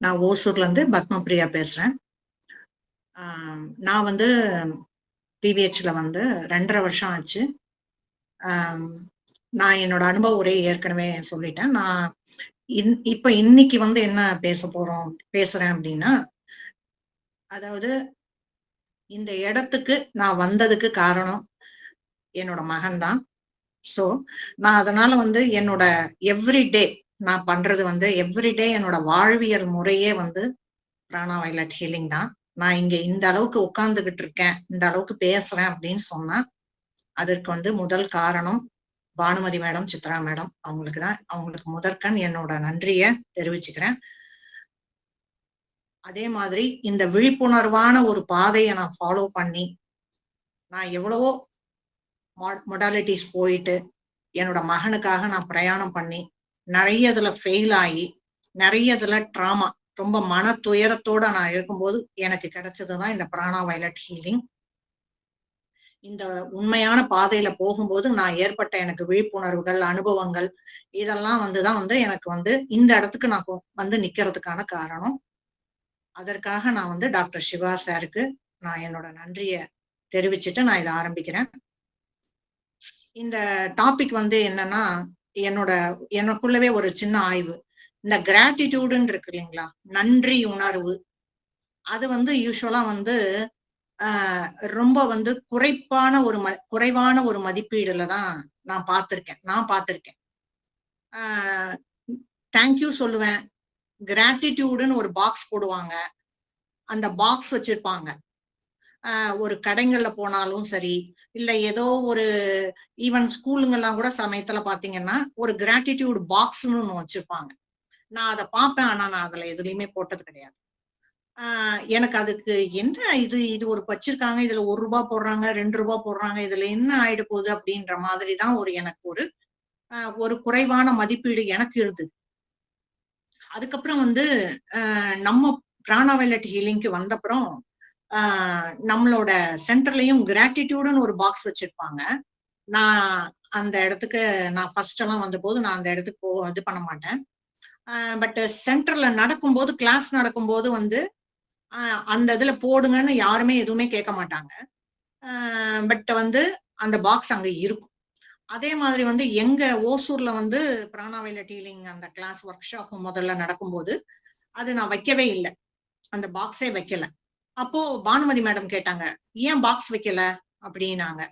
நான் ஓசூர்ல இருந்து பத்மபிரியா பேசுறேன். நான் வந்து பிவிஹெச்ல வந்து 2.5 வருஷம் ஆச்சு. நான் என்னோட அனுபவ உரையை ஏற்கனவே சொல்லிட்டேன். நான் இப்ப இன்னைக்கு வந்து என்ன பேசுறேன் அப்படின்னா, அதாவது இந்த இடத்துக்கு நான் வந்ததுக்கு காரணம் என்னோட மகன் தான். சோ நான் அதனால வந்து என்னோட எவ்ரிடே நான் பண்றது வந்து எவ்ரிடே என்னோட வாழ்வியல் முறையே வந்து பிராணா வயலட் ஹீலிங் தான். நான் இங்க இந்த அளவுக்கு உட்கார்ந்துகிட்டு இருக்கேன், இந்த அளவுக்கு பேசுறேன் அப்படின்னு சொன்னா அதற்கு வந்து முதல் காரணம் பானுமதி மேடம், சித்ரா மேடம் அவங்களுக்கு தான். அவங்களுக்கு முதற்கண் என்னோட நன்றியை தெரிவிச்சுக்கிறேன். அதே மாதிரி இந்த விழிப்புணர்வான ஒரு பாதையை நான் ஃபாலோ பண்ணி நான் எவ்வளவோ மொடாலிட்டிஸ் போயிட்டு என்னோட மகனுக்காக நான் பிரயாணம் பண்ணி நிறைய இதுல ஃபெயில் ஆகி நிறைய இதுல ட்ராமா ரொம்ப மன துயரத்தோட நான் இருக்கும்போது எனக்கு கிடைச்சதுதான் இந்த பிராணா வயலட் ஹீலிங். இந்த உண்மையான பாதையில போகும்போது நான் ஏற்பட்ட எனக்கு விழிப்புணர்வுகள், அனுபவங்கள் இதெல்லாம் வந்துதான் வந்து எனக்கு வந்து இந்த இடத்துக்கு நான் வந்து நிக்கிறதுக்கான காரணம். அதற்காக நான் வந்து டாக்டர் சிவா சாருக்கு நான் என்னோட நன்றியை தெரிவிச்சுட்டு நான் இதை ஆரம்பிக்கிறேன். இந்த டாபிக் வந்து என்னன்னா, எனக்குள்ளவே ஒரு சின்ன ஆய்வு. இந்த கிராட்டிடியூடுன்னு இருக்கு இல்லைங்களா, நன்றி உணர்வு, அது வந்து யூஸ்வலா வந்து ரொம்ப வந்து குறைவான ஒரு மதிப்பீடுல தான் நான் பார்த்திருக்கேன். தேங்க்யூ சொல்லுவேன், கிராட்டிடியூடுன்னு ஒரு பாக்ஸ் போடுவாங்க, அந்த பாக்ஸ் வச்சிருப்பாங்க. ஒரு கடைகள்ல போனாலும் சரி, இல்ல ஏதோ ஒரு ஈவன் ஸ்கூலுங்கெல்லாம் கூட சமயத்துல பாத்தீங்கன்னா ஒரு கிராட்டிடியூட் பாக்ஸ்னு ஒண்ணு வச்சிருப்பாங்க. நான் அதை பார்ப்பேன், ஆனா நான் அதுல எதுலையுமே போட்டது கிடையாது. எனக்கு அதுக்கு என்ன இது ஒரு வச்சிருக்காங்க, இதுல ₹1 போடுறாங்க, ₹2 போடுறாங்க, இதுல என்ன ஆயிட போகுது அப்படின்ற மாதிரிதான் எனக்கு ஒரு குறைவான மதிப்பீடு எனக்கு இருந்தது. அதுக்கப்புறம் வந்து நம்ம பிராணா வயலட் ஹீலிங்க்கு வந்தப்புறம் நம்மளோட சென்டர்லயும் கிராட்டிடியூடுன்னு ஒரு பாக்ஸ் வச்சிருப்பாங்க. நான் அந்த இடத்துக்கு நான் ஃபர்ஸ்ட் எல்லாம் வந்த போது நான் அந்த இடத்துக்கு இது பண்ண மாட்டேன். பட் சென்டர்ல நடக்கும்போது, கிளாஸ் நடக்கும்போது வந்து அந்த இதுல போடுங்கன்னு யாருமே எதுவுமே கேட்க மாட்டாங்க. பட் வந்து அந்த பாக்ஸ் அங்க இருக்கும். அதே மாதிரி வந்து எங்க ஓசூர்ல வந்து பிராணா வயலட் ஹீலிங் அந்த கிளாஸ் ஒர்க் ஷாப் முதல்ல நடக்கும்போது அது நான் வைக்கவே இல்லை, அந்த பாக்ஸே வைக்கல. அப்போ பானுமதி மேடம் கேட்டாங்க, ஏன் பாக்ஸ் வைக்கல அப்படின்னாங்க.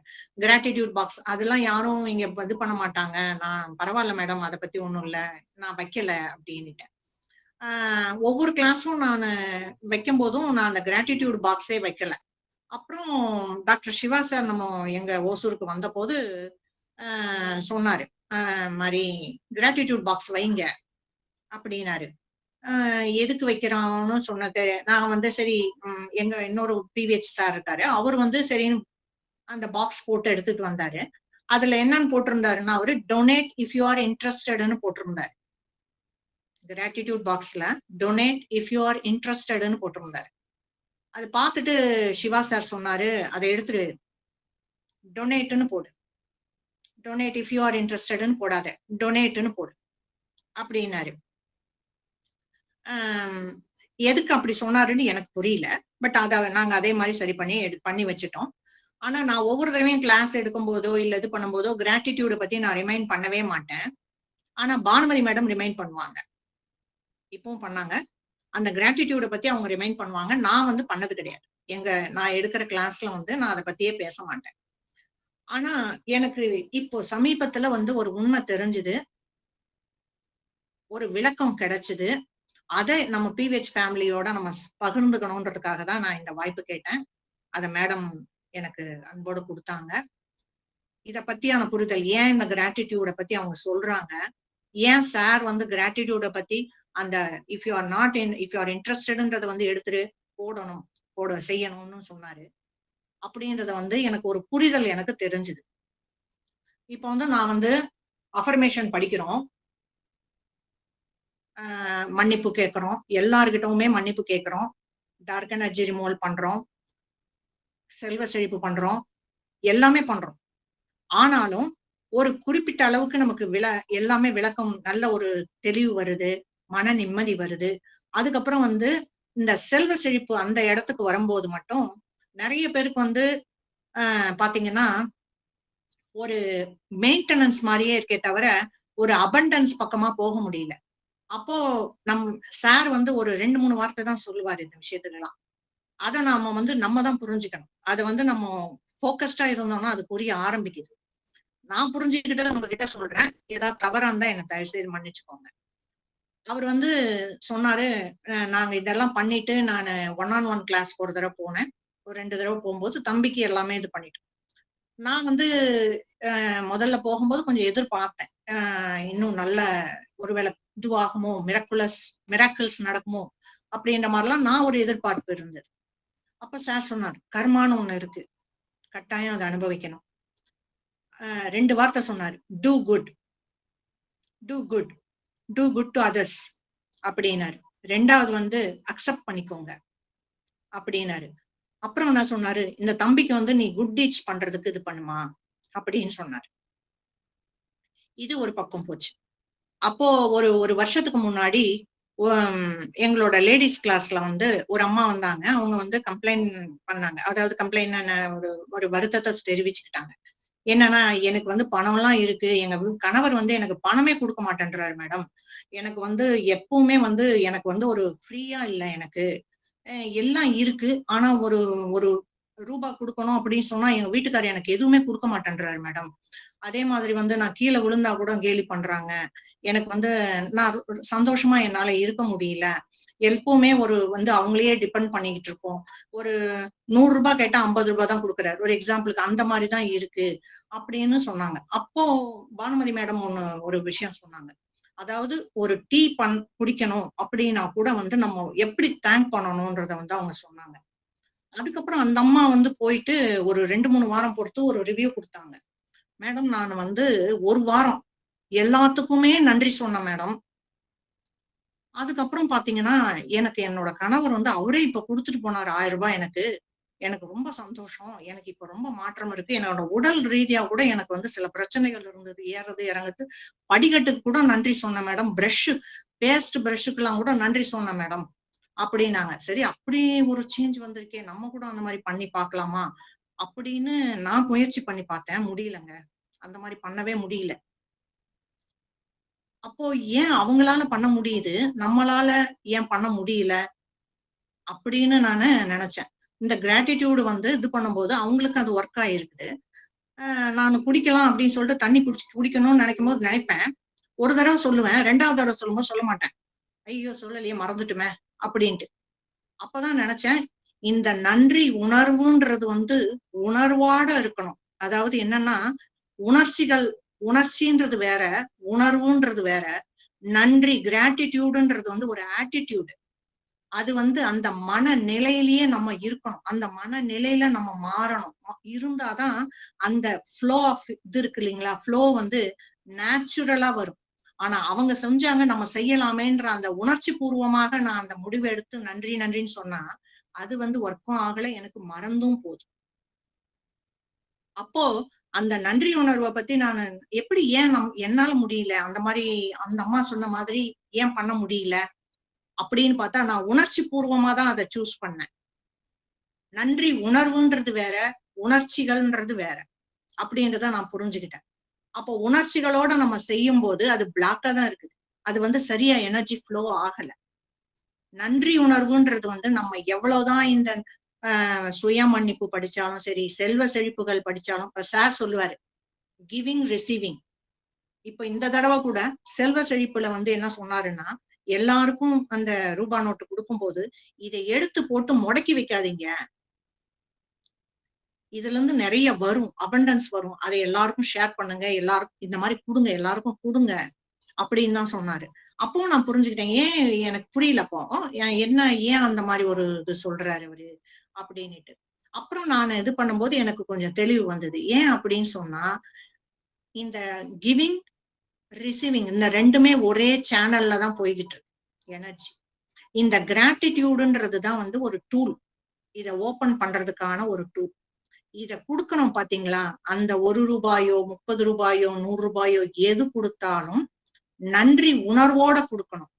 கிராட்டிடியூட் பாக்ஸ் அதெல்லாம் யாரும் இங்க இது பண்ண மாட்டாங்க. நான் பரவாயில்ல மேடம், அதை பத்தி ஒண்ணும் இல்ல, நான் வைக்கல அப்படின்னுட்டேன். ஒவ்வொரு கிளாஸும் நான் வைக்கும் போதும் நான் அந்த கிராட்டிடியூட் பாக்ஸே வைக்கல. அப்புறம் டாக்டர் சிவா சார் நம்ம எங்க ஓசூருக்கு வந்த போது சொன்னாரு, மாதிரி கிராட்டிடியூட் பாக்ஸ் வைங்க அப்படின்னாரு. எதுக்கு வைக்கிறான்னு சொன்னது நான் வந்து சரி, எங்க இன்னொரு பிவிஹெச் சார் இருக்காரு, அவர் வந்து சரின்னு அந்த பாக்ஸ் போட்டு எடுத்துட்டு வந்தாரு. அதுல என்னன்னு போட்டிருந்தாருன்னா, அவரு டொனேட் இஃப் யூ ஆர் இன்ட்ரெஸ்டட்னு போட்டிருந்தாரு. கிராட்டிடியூட் பாக்ஸ்ல டொனேட் இஃப் யூ ஆர் இன்ட்ரெஸ்டட்னு போட்டிருந்தாரு. அது பார்த்துட்டு சிவா சார் சொன்னாரு, அதை எடுத்துட்டு டொனேட்னு போடு, டொனேட் இஃப் யூ ஆர் இன்ட்ரெஸ்டட்னு போடாத, டொனேட்னு போடு அப்படின்னாரு. எதுக்கு அப்படி சொன்னாருன்னு எனக்கு புரியல. பட் அதை நாங்க அதே மாதிரி சரி பண்ணி வச்சுட்டோம். ஆனா நான் ஒவ்வொரு தடவையும் கிளாஸ் எடுக்கும் போதோ இல்ல இது பண்ணும்போதோ கிராட்டிடியூட பத்தி நான் ரிமைண்ட் பண்ணவே மாட்டேன். ஆனா பானுமதி மேடம் ரிமைண்ட் பண்ணுவாங்க, இப்பவும் பண்ணாங்க. அந்த கிராட்டிடியூட பத்தி அவங்க ரிமைண்ட் பண்ணுவாங்க. நான் வந்து பண்ணது கிடையாது. நான் எடுக்கிற கிளாஸ்ல வந்து நான் அதை பத்தியே பேச மாட்டேன். ஆனா எனக்கு இப்போ சமீபத்துல வந்து ஒரு உண்மை தெரிஞ்சுது, ஒரு விளக்கம் கிடைச்சது. அதை நம்ம பிவிஹெச் ஃபேமிலியோட நம்ம பகிர்ந்துக்கணும்ன்றதுக்காக தான் நான் இந்த வாய்ப்பு கேட்டேன். அதை மேடம் எனக்கு அன்போடு கொடுத்தாங்க. இத பத்தியான புரிதல், ஏன் இந்த கிராட்டிடியூட பத்தி அவங்க சொல்றாங்க, ஏன் சார் வந்து கிராட்டிடியூட பத்தி அந்த இஃப் யூ ஆர் இன்ட்ரெஸ்டட்ன்றத வந்து எடுத்துட்டு செய்யணும்னு சொன்னாரு அப்படின்றத வந்து எனக்கு ஒரு புரிதல் எனக்கு தெரிஞ்சுது. இப்ப வந்து நான் வந்து அஃபர்மேஷன் படிக்கிறோம், மன்னிப்பு கேட்கிறோம், எல்லார்கிட்டவுமே மன்னிப்பு கேட்கிறோம், டார்க் எனர்ஜி ரிமூவல் பண்றோம், செல்வ செழிப்பு பண்றோம், எல்லாமே பண்றோம். ஆனாலும் ஒரு குறிப்பிட்ட அளவுக்கு நமக்கு எல்லாமே விளக்கம், நல்ல ஒரு தெளிவு வருது, மன நிம்மதி வருது. அதுக்கப்புறம் வந்து இந்த செல்வ செழிப்பு அந்த இடத்துக்கு வரும்போது மட்டும் நிறைய பேருக்கு வந்து பாத்தீங்கன்னா ஒரு மெயின்டெனன்ஸ் மாதிரியே இருக்கே தவிர ஒரு அபண்டன்ஸ் பக்கமா போக முடியல. அப்போ நம் சார் வந்து ஒரு 2-3 வார்த்தை தான் சொல்லுவாரு இந்த விஷயத்துக்கெல்லாம். அதை நாம வந்து நம்ம தான் புரிஞ்சுக்கணும். அதை வந்து நம்ம போக்கஸ்டா இருந்தோம்னா அது புரிய ஆரம்பிக்குது. நான் புரிஞ்சுக்கிட்டதை உங்ககிட்ட சொல்றேன். ஏதாவது தவறா இருந்தா என்ன தயவு செய்து மன்னிச்சுக்கோங்க. அவர் வந்து சொன்னாரு, நாங்க இதெல்லாம் பண்ணிட்டு நான் 1-on-1 கிளாஸ்க்கு ஒரு தடவை போனேன். ஒரு 2 தடவை போகும்போது தம்பிக்கு எல்லாமே இது பண்ணிட்டோம். நான் வந்து முதல்ல போகும்போது கொஞ்சம் எதிர்பார்த்தேன். இன்னும் நல்ல ஒருவேளை இதுவாகுமோ, மிராக்கிள்ஸ் நடக்குமோ அப்படின்ற மாதிரிலாம் நான் ஒரு எதிர்பார்ப்பு இருந்தது. அப்ப சார் சொன்னார், கர்மான்னு ஒண்ணு இருக்கு, கட்டாயம் அதை அனுபவிக்கணும். 2 வார்த்தை சொன்னாரு, do good do good do good to others அப்படின்னாரு. 2வது வந்து அக்செப்ட் பண்ணிக்கோங்க அப்படின்னாரு. அப்புறம் என்ன சொன்னாரு, இந்த தம்பிக்கு வந்து நீ குட் டீச் பண்றதுக்கு இது பண்ணுமா அப்படின்னு சொன்னாரு. இது ஒரு பக்கம் போச்சு. அப்போ ஒரு வருஷத்துக்கு முன்னாடி எங்களோட லேடிஸ் கிளாஸ்ல வந்து ஒரு அம்மா வந்தாங்க. அவங்க வந்து கம்ப்ளைண்ட் பண்ணாங்க. அதாவது கம்ப்ளைண்ட் ஒரு வருத்தத்தை தெரிவிச்சுக்கிட்டாங்க. என்னன்னா, எனக்கு வந்து பணம் எல்லாம் இருக்கு, எங்க கணவர் வந்து எனக்கு பணமே கொடுக்க மாட்டேன்றாரு மேடம். எனக்கு வந்து எப்பவுமே வந்து எனக்கு வந்து ஒரு ஃப்ரீயா இல்ல எனக்கு. எல்லாம் இருக்கு. ஆனா ஒரு ஒரு ரூபா கொடுக்கணும் அப்படின்னு சொன்னா எங்க வீட்டுக்காரர் எனக்கு எதுவுமே கொடுக்க மாட்டேன்றாரு மேடம். அதே மாதிரி வந்து நான் கீழே விழுந்தா கூட கேலி பண்றாங்க. எனக்கு வந்து நான் சந்தோஷமா என்னால இருக்க முடியல. எப்பவுமே ஒரு வந்து அவங்களையே டிபெண்ட் பண்ணிக்கிட்டு இருக்கோம். ஒரு 100 ரூபாய் கேட்டா 50 ரூபாய் தான் கொடுக்குறாரு. ஒரு எக்ஸாம்பிளுக்கு அந்த மாதிரிதான் இருக்கு அப்படின்னு சொன்னாங்க. அப்போ பானுமதி மேடம் ஒரு விஷயம் சொன்னாங்க. அதாவது ஒரு டீ குடிக்கணும் அப்படின்னா கூட வந்து நம்ம எப்படி தேங்க் பண்ணணும்ன்றத வந்து அவங்க சொன்னாங்க. அதுக்கப்புறம் அந்த அம்மா வந்து போயிட்டு ஒரு 2-3 வாரம் பொறுத்து ஒரு ரிவ்யூ கொடுத்தாங்க. மேடம் நான் வந்து 1 வாரம் எல்லாத்துக்குமே நன்றி சொன்னேன் மேடம். அதுக்கப்புறம் பாத்தீங்கன்னா எனக்கு என்னோட கணவர் வந்து அவரே இப்ப கொடுத்துட்டு போனாரு 1000 ரூபாய் எனக்கு. எனக்கு ரொம்ப சந்தோஷம். எனக்கு இப்ப ரொம்ப மாற்றம் இருக்கு. என்னோட உடல் ரீதியா கூட எனக்கு வந்து சில பிரச்சனைகள் இருந்தது. ஏறது இறங்குது. படிக்கட்டுக்கு கூட நன்றி சொன்னேன் மேடம். பேஸ்ட் பிரஷுக்கெல்லாம் கூட நன்றி சொன்னேன் மேடம் அப்படின்னாங்க. சரி, அப்படி ஒரு சேஞ்ச் வந்திருக்கே, நம்ம கூட அந்த மாதிரி பண்ணி பார்க்கலாமா அப்படின்னு நான் முயற்சி பண்ணி பார்த்தேன். முடியலங்க. அந்த மாதிரி பண்ணவே முடியல. அப்போ ஏன் அவங்களால பண்ண முடியுது, நம்மளால ஏன் பண்ண முடியல அப்படின்னு நானு நினைச்சேன். இந்த கிராட்டிடியூடு வந்து இது பண்ணும்போது அவங்களுக்கு அது ஒர்க் ஆயிருக்குது. நான் குடிக்கலாம் அப்படின்னு சொல்லிட்டு தண்ணி குடிக்கணும்னு நினைக்கும் போது நினைப்பேன். ஒரு தடவை சொல்லுவேன், 2வது தடவை சொல்லும்போது சொல்ல மாட்டேன். ஐயோ சொல்லலையே, மறந்துட்டுமே அப்படின்ட்டு. அப்பதான் நினைச்சேன், இந்த நன்றி உணர்வுன்றது வந்து உணர்வோட இருக்கணும். அதாவது என்னன்னா, உணர்ச்சின்றது வேற, உணர்வுன்றது வேற. நன்றி கிராட்டிடியூடுன்றது வந்து ஒரு ஆட்டிடியூடு. அது வந்து அந்த மனநிலையிலேயே நம்ம இருக்கணும். அந்த மனநிலையில நம்ம மாறணும். இருந்தாதான் அந்த ஃப்ளோ ஆஃப் இது இருக்கு இல்லைங்களா, ஃப்ளோ வந்து நேச்சுரலா வரும். ஆனா அவங்க செஞ்சாங்க, நம்ம செய்யலாமேன்ற அந்த உணர்ச்சி பூர்வமாக நான் அந்த முடிவு எடுத்து நன்றி நன்றின்னு சொன்னா அது வந்து ஒர்க்கும் ஆகல, எனக்கு மறந்தும் போகுது. அப்போ அந்த நன்றி உணர்வை பத்தி நான் எப்படி ஏன் என்னால முடியல அந்த மாதிரி அந்த அம்மா சொன்ன மாதிரி ஏன் பண்ண முடியல அப்படின்னு பார்த்தா நான் உணர்ச்சி பூர்வமா தான் அதை சூஸ் பண்ணேன். நன்றி உணர்வுன்றது வேற, உணர்ச்சிகள்ன்றது வேற அப்படின்றத நான் புரிஞ்சுக்கிட்டேன். அப்போ உணர்ச்சிகளோட நம்ம செய்யும் போது அது பிளாக்கா தான் இருக்குது. அது வந்து சரியா எனர்ஜி ஃப்ளோ ஆகல. நன்றி உணர்வுன்றது வந்து நம்ம எவ்வளவுதான் இந்த சுய மன்னிப்பு படிச்சாலும் சரி, செல்வ செழிப்புகள் படிச்சாலும் சார் சொல்லுவாரு, கிவிங் ரிசீவிங். இப்ப இந்த தடவை கூட செல்வ செழிப்புல வந்து என்ன சொன்னாருன்னா, எல்லாருக்கும் அந்த ரூபா நோட்டு கொடுக்கும் போது இதை எடுத்து போட்டு முடக்கி வைக்காதீங்க, இதுல இருந்து நிறைய வரும், அபண்டன்ஸ் வரும், அதை எல்லாருக்கும் ஷேர் பண்ணுங்க, எல்லாருக்கும் இந்த மாதிரி கொடுங்க, எல்லாருக்கும் கொடுங்க அப்படின்னு தான் சொன்னாரு. அப்பவும் நான் புரிஞ்சுக்கிட்டேன். ஏன் எனக்கு புரியல அப்போ, என்ன ஏன் அந்த மாதிரி ஒரு இது சொல்றாரு அவரு அப்படின்னுட்டு. அப்புறம் நான் இது பண்ணும்போது எனக்கு கொஞ்சம் தெளிவு வந்தது. ஏன் அப்படின்னு சொன்னா, இந்த கிவிங் ரிசீவிங் இந்த 2மே ஒரே சேனல்ல தான் போய்கிட்டு இருக்கு எனர்ஜி. இந்த கிராட்டிடியூடுன்றது தான் வந்து ஒரு டூல், இத ஓபன் பண்றதுக்கான ஒரு டூல். இத குடுக்கணும் பாத்தீங்களா, அந்த 1 ரூபாயோ 30 ரூபாயோ 100 ரூபாயோ எது கொடுத்தாலும் நன்றி உணர்வோட கொடுக்கணும்.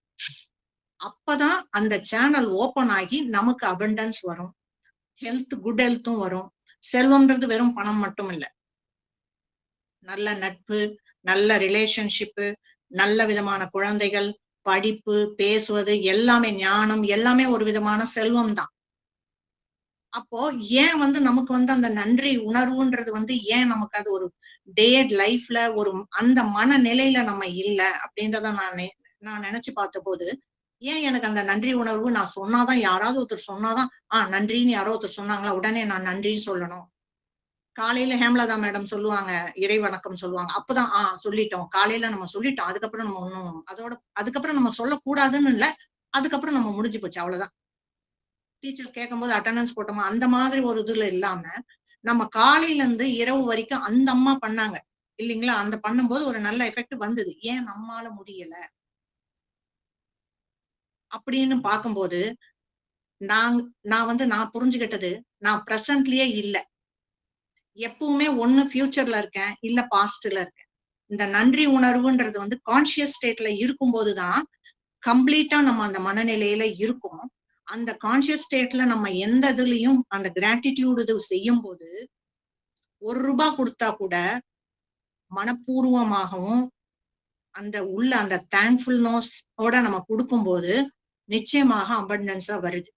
அப்பதான் அந்த சேனல் ஓபன் ஆகி நமக்கு அபண்டன்ஸ் வரும், குட் ஹெல்த்தும் வரும். செல்வம்ன்றது வெறும் பணம் மட்டும் இல்ல, நல்ல நட்பு, நல்ல ரிலேஷன்ஷிப்பு, நல்ல விதமான குழந்தைகள், படிப்பு, பேசுவது, எல்லாமே ஞானம், எல்லாமே ஒரு விதமான செல்வம் தான். அப்போ ஏன் நமக்கு அந்த நன்றி உணர்வுன்றது ஏன் நமக்கு அது ஒரு டே லைஃப்ல ஒரு அந்த மனநிலையில நம்ம இல்ல அப்படின்றத நான் நினைச்சு பார்த்த போது, ஏன் எனக்கு அந்த நன்றி உணர்வு நான் சொன்னாதான், யாராவது ஒருத்தர் சொன்னாதான் நன்றின்னு யாரோ ஒருத்தர் சொன்னாங்களா உடனே நான் நன்றின்னு சொல்லணும். காலையில ஹேமலதா மேடம் சொல்லுவாங்க, இறை வணக்கம் சொல்லுவாங்க. அப்பதான் சொல்லிட்டோம், காலையில நம்ம சொல்லிட்டோம், அதுக்கப்புறம் நம்ம ஒண்ணும் அதுக்கப்புறம் நம்ம சொல்லக்கூடாதுன்னு இல்ல, அதுக்கப்புறம் நம்ம முடிஞ்சு போச்சு, அவ்வளவுதான். டீச்சர் கேட்கும்போது அட்டெண்டன்ஸ் போட்டோமா அந்த மாதிரி ஒரு இதுல இல்லாம, நம்ம காலையில இருந்து இரவு வரைக்கும் அந்த அம்மா பண்ணாங்க இல்லைங்களா, அந்த பண்ணும்போது ஒரு நல்ல எஃபெக்ட் வந்தது. ஏன் நம்மால முடியல அப்படின்னு பார்க்கும்போது, நான் நான் புரிஞ்சுகிட்டது, நான் பிரசன்ட்லயே இல்ல, எப்பவுமே ஒண்ணு ஃபியூச்சர்ல இருக்கேன், இல்ல பாஸ்ட்ல இருக்கேன். இந்த நன்றி உணர்வுன்றது கான்சியஸ் ஸ்டேட்ல இருக்கும்போதுதான் கம்ப்ளீட்டா நம்ம அந்த மனநிலையில இருக்கும். அந்த கான்சியஸ் ஸ்டேட்ல நம்ம எந்த இதுலயும் அந்த கிராட்டிடியூட் இது செய்யும் போது, ₹1 கொடுத்தா கூட மனப்பூர்வமாகவும் அந்த உள்ள அந்த தேங்க்ஃபுல்னஸ் ஓட நம்ம கொடுக்கும்போது நிச்சயமாக அபண்டன்ஸா வருது.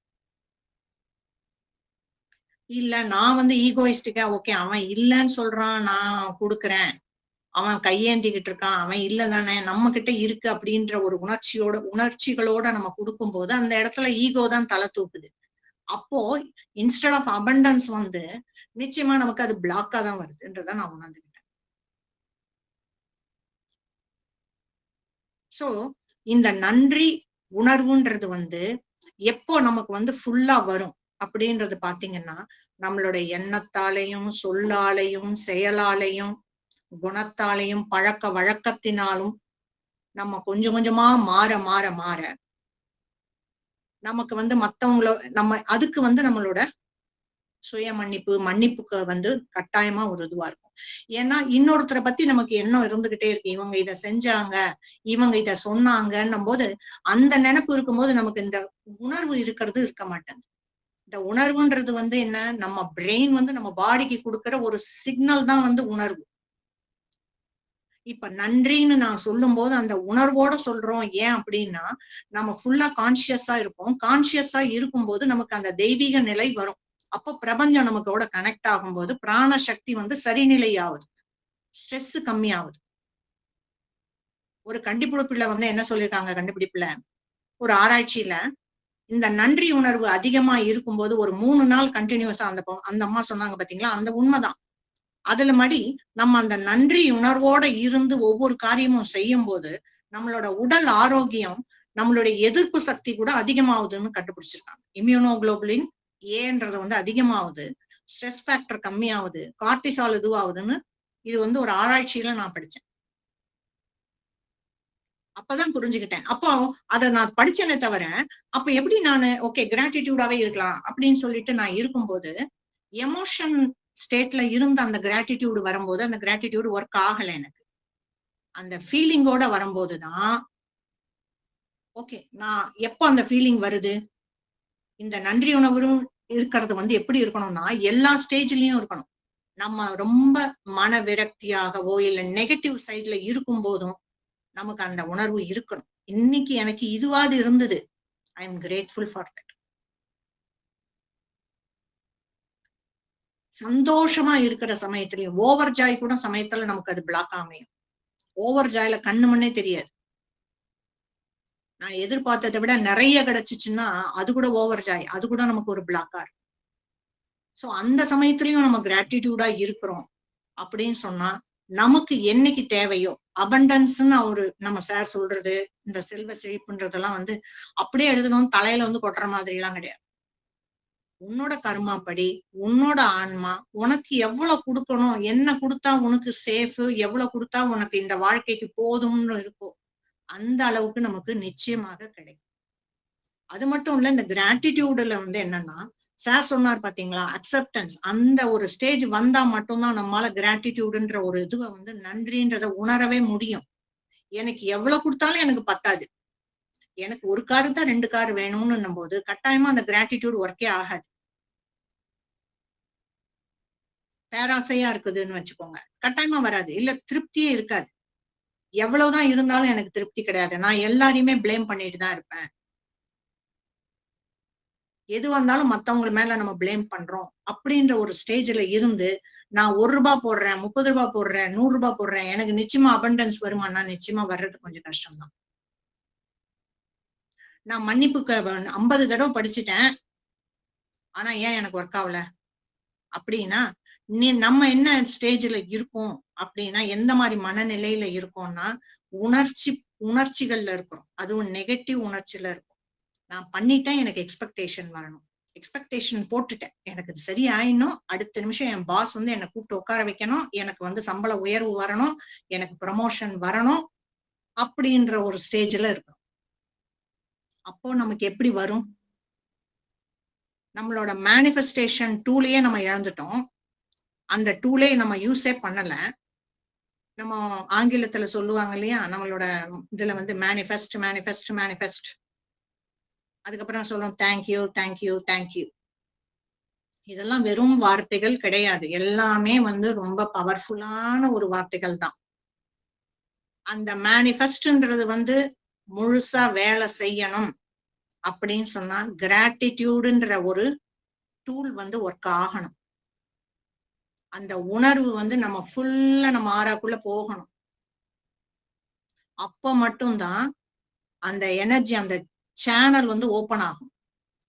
இல்ல நான் ஈகோயிஸ்டிக்கா, ஓகே அவன் இல்லன்னு சொல்றான், நான் கொடுக்குறேன், அவன் கையேந்திக்கிட்டு இருக்கான், அவன் இல்லதானே, நம்ம கிட்ட இருக்கு அப்படின்ற ஒரு உணர்ச்சிகளோட நம்ம கொடுக்கும்போது அந்த இடத்துல ஈகோ தான் தலை தூக்குது. அப்போ இன்ஸ்டெட் ஆஃப் அபண்டன்ஸ் நிச்சயமா நமக்கு அது பிளாக்கா தான் வருதுன்றத நான் உணர்ந்துக்கிட்டேன். சோ இந்த நன்றி உணர்வுன்றது எப்போ நமக்கு ஃபுல்லா வரும் அப்படின்றது பாத்தீங்கன்னா, நம்மளுடைய எண்ணத்தாலையும், சொல்லாலையும், செயலாலையும், குணத்தாலையும், பழக்க வழக்கத்தினாலும் நம்ம கொஞ்சம் கொஞ்சமா மாற மாற மாற நமக்கு மத்தவங்கள நம்ம அதுக்கு நம்மளோட சுய மன்னிப்புக்கு கட்டாயமா ஒரு இதுவா இருக்கும். ஏன்னா இன்னொருத்தரை பத்தி நமக்கு எண்ணம் இருந்துகிட்டே இருக்கு, இவங்க இத செஞ்சாங்க, இவங்க இத சொன்னாங்கன்னும் போது அந்த நினைப்பு இருக்கும்போது நமக்கு இந்த உணர்வு இருக்க மாட்டேங்குது. இந்த உணர்வுன்றது என்ன, நம்ம பிரெயின் நம்ம பாடிக்கு கொடுக்கிற ஒரு சிக்னல் தான் உணர்வு. இப்ப நன்றின்னு நான் சொல்லும் போது அந்த உணர்வோட சொல்றோம். ஏன் அப்படின்னா நம்ம ஃபுல்லா கான்சியஸா இருப்போம். கான்சியஸா இருக்கும்போது நமக்கு அந்த தெய்வீக நிலை வரும். அப்போ பிரபஞ்சம் நமக்கோட கனெக்ட் ஆகும்போது பிராண சக்தி சரிநிலை ஆகுது, ஸ்ட்ரெஸ் கம்மி ஆகுது. ஒரு கண்டுபிடிப்புல என்ன சொல்லியிருக்காங்க, கண்டுபிடிப்புல ஒரு ஆராய்ச்சியில இந்த நன்றி உணர்வு அதிகமா இருக்கும்போது ஒரு 3 நாள் கண்டினியூஸா அந்த அம்மா சொன்னாங்க பாத்தீங்களா, அந்த உண்மைதான். அதுல நம்ம அந்த நன்றி உணர்வோட இருந்து ஒவ்வொரு காரியமும் செய்யும் போது நம்மளோட உடல் ஆரோக்கியம், நம்மளுடைய எதிர்ப்பு சக்தி கூட அதிகமாகுதுன்னு கண்டுபிடிச்சிருக்காங்க. இம்யூனோகுளோபுலின் ஏன்றது அதிகமாகுது, ஸ்ட்ரெஸ் ஃபேக்டர் கம்மியாகுது, கார்டிசால் இதுவாகுதுன்னு இது ஒரு ஆராய்ச்சியில நான் படிச்சேன். அப்பதான் புரிஞ்சுக்கிட்டேன். அப்போ அதை நான் படிச்சேனே தவிர, அப்ப எப்படி நானு ஓகே கிராட்டிடியூடாவே இருக்கலாம் அப்படின்னு சொல்லிட்டு நான் இருக்கும்போது, எமோஷன் ஸ்டேட்ல இருந்த அந்த கிராட்டிடியூடு வரும்போது அந்த கிராட்டிடியூடு ஒர்க் ஆகல எனக்கு. அந்த ஃபீலிங்கோட வரும்போதுதான் ஓகே, நான் எப்ப அந்த ஃபீலிங் வருது, இந்த நன்றி உணர்வும் இருக்கிறது எப்படி இருக்கணும்னா எல்லா ஸ்டேஜ்லயும் இருக்கணும். நம்ம ரொம்ப மன விரக்தியாகவோ இல்ல நெகட்டிவ் சைட்ல இருக்கும் போதும் நமக்கு அந்த உணர்வு இருக்கணும். இன்னைக்கு எனக்கு இதுவாது இருந்தது, I am grateful for that. சந்தோஷமா இருக்கிற சமயத்திலயும் ஓவர் ஜாய் கூட சமயத்துல நமக்கு அது பிளாக் அமையும். ஓவர் ஜாய்ல கண்ணு மண்ணே தெரியாது. நான் எதிர்பார்த்ததை விட நிறைய கிடைச்சிச்சுன்னா அது கூட ஓவர் ஜாய், அது கூட நமக்கு ஒரு பிளாக்கா இருக்கும். சோ அந்த சமயத்திலயும் நம்ம கிராட்டிடியூடா இருக்கிறோம் அப்படின்னு சொன்னா நமக்கு என்னைக்கு தேவையோ அபண்டன்ஸ்ன்னு அவரு நம்ம சார் சொல்றது, இந்த செல்வ செழிப்புன்றதெல்லாம் அப்படியே எழுதணும் தலையில கொட்டுற மாதிரி எல்லாம் கிடையாது. உன்னோட கர்மாப்படி, உன்னோட ஆன்மா உனக்கு எவ்வளவு கொடுக்கணும், என்ன கொடுத்தா உனக்கு சேஃப், எவ்வளவு கொடுத்தா உனக்கு இந்த வாழ்க்கைக்கு போதும்னு இருக்கோ அந்த அளவுக்கு நமக்கு நிச்சயமாக கிடைக்கும். அது மட்டும் இல்ல, இந்த கிராட்டிடியூடுல என்னன்னா சார் சொன்னார் பாத்தீங்களா, அக்செப்டன்ஸ், அந்த ஒரு ஸ்டேஜ் வந்தா மட்டும்தான் நம்மளால கிராட்டிடியூடுன்ற ஒரு இதுவை நன்றின்றத உணரவே முடியும். எனக்கு எவ்வளவு கொடுத்தாலும் எனக்கு பத்தாது, எனக்கு ஒரு காரு தான் 2 கார் வேணும்னு போது கட்டாயமா அந்த கிராட்டிடியூட் ஒர்க்கே ஆகாது. பேராசையா இருக்குதுன்னு வச்சுக்கோங்க, கட்டாயமா வராது. இல்ல திருப்தியே இருக்காது. எவ்வளவுதான் இருந்தாலும் எனக்கு திருப்தி கிடையாது. நான் எல்லாரையுமே பிளேம் பண்ணிட்டு தான் இருப்பேன். எது வந்தாலும் மத்தவங்க மேல நம்ம பிளேம் பண்றோம் அப்படின்ற ஒரு ஸ்டேஜ்ல இருந்து நான் ₹1 போடுறேன், ₹30 போடுறேன், ₹100 போடுறேன், எனக்கு நிச்சயமா அபண்டன்ஸ் வருமானா நிச்சயமா வர்றது கொஞ்சம் கஷ்டம் தான். நான் மன்னிப்புக்கு 50 தடவை படிச்சுட்டேன், ஆனா ஏன் எனக்கு ஒர்க் ஆகல அப்படின்னா, நம்ம என்ன ஸ்டேஜ்ல இருக்கோம் அப்படின்னா, எந்த மாதிரி மனநிலையில இருக்கோம்னா, உணர்ச்சி உணர்ச்சிகள்ல இருக்கிறோம். அதுவும் நெகட்டிவ் உணர்ச்சியில இருக்கும். நான் பண்ணிட்டேன், எனக்கு எக்ஸ்பெக்டேஷன் வரணும். எக்ஸ்பெக்டேஷன் போட்டுட்டேன். எனக்கு இது சரி ஆயிடணும். அடுத்த நிமிஷம் என் பாஸ் வந்து என்ன கூப்பிட்டு உட்கார வைக்கணும். எனக்கு வந்து சம்பள உயர்வு வரணும். எனக்கு ப்ரமோஷன் வரணும். அப்படின்ற ஒரு ஸ்டேஜ்ல இருக்கும். அப்போ நமக்கு எப்படி வரும்? நம்மளோட மேனிஃபெஸ்டேஷன் டூலையே நம்ம இழந்துட்டோம். அந்த டூலே நம்ம யூஸே பண்ணல. நம்ம ஆங்கிலத்துல சொல்லுவாங்க இல்லையா? நம்மளோட இதுல வந்து மேனிஃபெஸ்ட், மேனிஃபெஸ்ட், மேனிஃபெஸ்ட். அதுக்கப்புறம் சொல்றோம் தேங்க்யூ, தேங்க்யூ, தேங்க்யூ. இதெல்லாம் வெறும் வார்த்தைகள் கிடையாது. எல்லாமே வந்து ரொம்ப பவர்ஃபுல்லான ஒரு வார்த்தைகள் தான். அந்த மேனிஃபெஸ்ட்ன்றது வந்து முழுசா வேலை செய்யணும் அப்படின்னு சொன்னா கிராட்டிடியூடுன்ற ஒரு டூல் வந்து ஒர்க் ஆகணும். அந்த உணர்வு வந்து நம்ம ஃபுல்லா நம்ம ஆறாக்குள்ள போகணும். அப்ப மட்டும்தான் அந்த எனர்ஜி, அந்த சேனல் வந்து ஓபன் ஆகும்.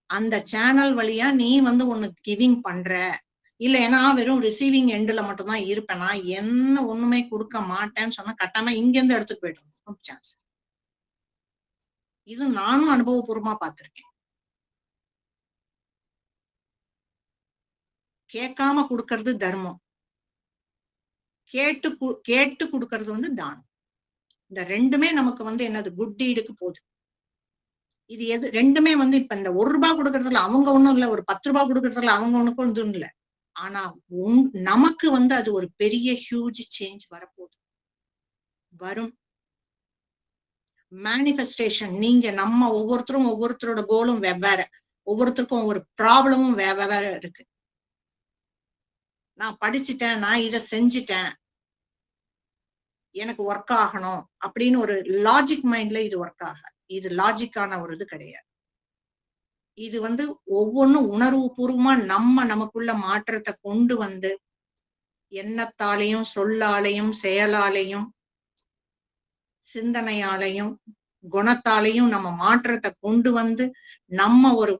அந்த சேனல் வழியா நீ வந்து ஒண்ணு கிவிங் பண்ற, இல்ல ஏன்னா வெறும் ரிசீவிங் எண்ட்ல மட்டும் தான் இருப்பேன், நான் என்ன ஒண்ணுமே கொடுக்க மாட்டேன்னு சொன்னா கட்டாயமா இங்க இருந்து எடுத்துட்டு போயிடும் சான்ஸ். இது நானும் அனுபவபூர்வமா பார்த்திருக்கேன். கேட்காம கொடுக்கறது தர்மம், கேட்டு கொடுக்கறது வந்து தானம். இந்த ரெண்டுமே நமக்கு வந்து என்னது குட் டீடுக்கு போகுது. இது எது ரெண்டுமே வந்து இப்ப இந்த ₹1 கொடுக்கறதுல அவங்க ஒண்ணும் இல்ல, ஒரு ₹10 கொடுக்கறதுல அவங்க ஒண்ணுக்கும் ஒன்றும் இல்ல. ஆனா நமக்கு வந்து அது ஒரு பெரிய ஹியூஜ் சேஞ்ச் வரப்போகுது, வரும். மேனிஃபெஸ்டேஷன் நீங்க நம்ம ஒவ்வொருத்தரோட கோலும் வெவ்வேறு, ஒவ்வொருத்தருக்கும் ஒரு ப்ராப்ளமும் வெவ்வேறு இருக்கு. நான் படிச்சுட்டேன், நான் இதை செஞ்சுட்டேன், எனக்கு ஒர்க் ஆகணும் அப்படின்னு ஒரு லாஜிக் மைண்ட்ல இது ஒர்க் ஆகாது. இது லாஜிக்கான ஒரு இது கிடையாது. இது வந்து ஒவ்வொன்றும் உணர்வு பூர்வமா நமக்குள்ள மாற்றத்தை கொண்டு வந்து எண்ணத்தாலையும் சொல்லாலையும் செயலாலையும் சிந்தனையாலையும் குணத்தாலையும் நம்ம மாற்றத்தை கொண்டு வந்து நம்ம ஒரு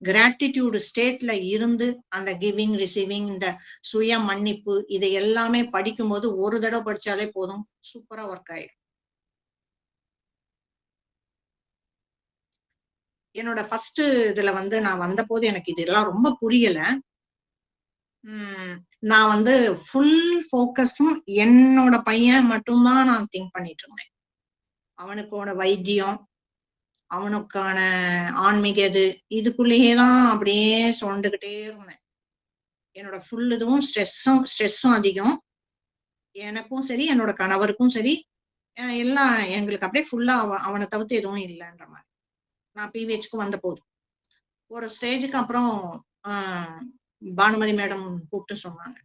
கிராட்டிடியூடு ஸ்டேட்ல இருந்து அந்த கிவிங் ரிசீவிங் இந்த சுய மன்னிப்பு இதை எல்லாமே படிக்கும் போது ஒரு தடவை படிச்சாலே போதும், சூப்பரா ஒர்க் ஆயிடும். என்னோட ஃபர்ஸ்ட் இதுல வந்து நான் வந்த போது எனக்கு இதெல்லாம் ரொம்ப புரியல. நான் வந்து ஃபுல் ஃபோக்கஸும் என்னோட பையன் மட்டும்தான் நான் திங்க் பண்ணிட்டு இருந்தேன். அவனுக்கோட வைத்தியம், அவனுக்கான ஆன்மீக இதுக்குள்ளேயேதான் அப்படியே சொண்டுகிட்டே இருந்தேன். என்னோட ஃபுல் இதுவும் ஸ்ட்ரெஸ்ஸும் அதிகம். எனக்கும் சரி, என்னோட கணவருக்கும் சரி, எல்லாம் எங்களுக்கு அப்படியே ஃபுல்லா அவனை தவிர்த்து எதுவும் இல்லைன்ற மாதிரி. நான் பிவிஹெச்க்கு வந்த போது ஒரு ஸ்டேஜுக்கு அப்புறம் பானுமதி மேடம் கூப்பிட்டு சொன்னாங்க,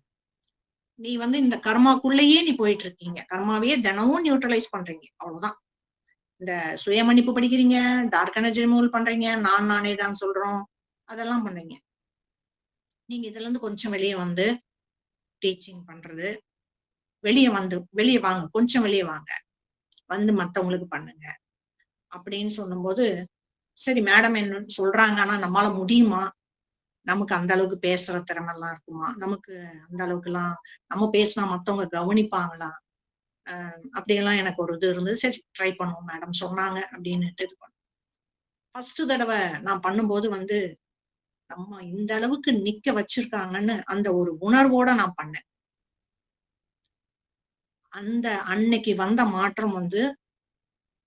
நீ வந்து இந்த கர்மாக்குள்ளேயே நீ போயிட்டு இருக்கீங்க, கர்மாவையே தினமும் நியூட்ரலைஸ் பண்றீங்க, அவ்வளவுதான். இந்த சுய மன்னிப்பு படிக்கிறீங்க, டார்க் எனர்ஜி ரிமூவல் பண்றீங்க, நானே தான் சொல்றோம், அதெல்லாம் பண்றீங்க. நீங்க இதுல இருந்து கொஞ்சம் வெளியே வந்து டீச்சிங் பண்றது, வெளியே வாங்க, கொஞ்சம் வெளியே வாங்க, வந்து மத்தவங்களுக்கு பண்ணுங்க அப்படின்னு சொல்லும்போது, சரி மேடம் என்ன சொல்றாங்க, ஆனா நம்மளால முடியுமா, நமக்கு அந்த அளவுக்கு பேசுற திறமை எல்லாம் இருக்குமா, நமக்கு அந்த அளவுக்கு எல்லாம் நம்ம பேசினா மத்தவங்க கவனிப்பாங்களா, அப்படியெல்லாம் எனக்கு ஒரு இது இருந்தது. சரி ட்ரை பண்ணுவோம் மேடம் சொன்னாங்க அப்படின்னுட்டு இது பண்ணோம். ஃபர்ஸ்ட் தடவை நான் பண்ணும்போது வந்து நம்ம இந்த அளவுக்கு நிக்க வச்சிருக்காங்கன்னு அந்த ஒரு உணர்வோட நான் பண்ணேன். அந்த அன்னைக்கு வந்த மாற்றம் வந்து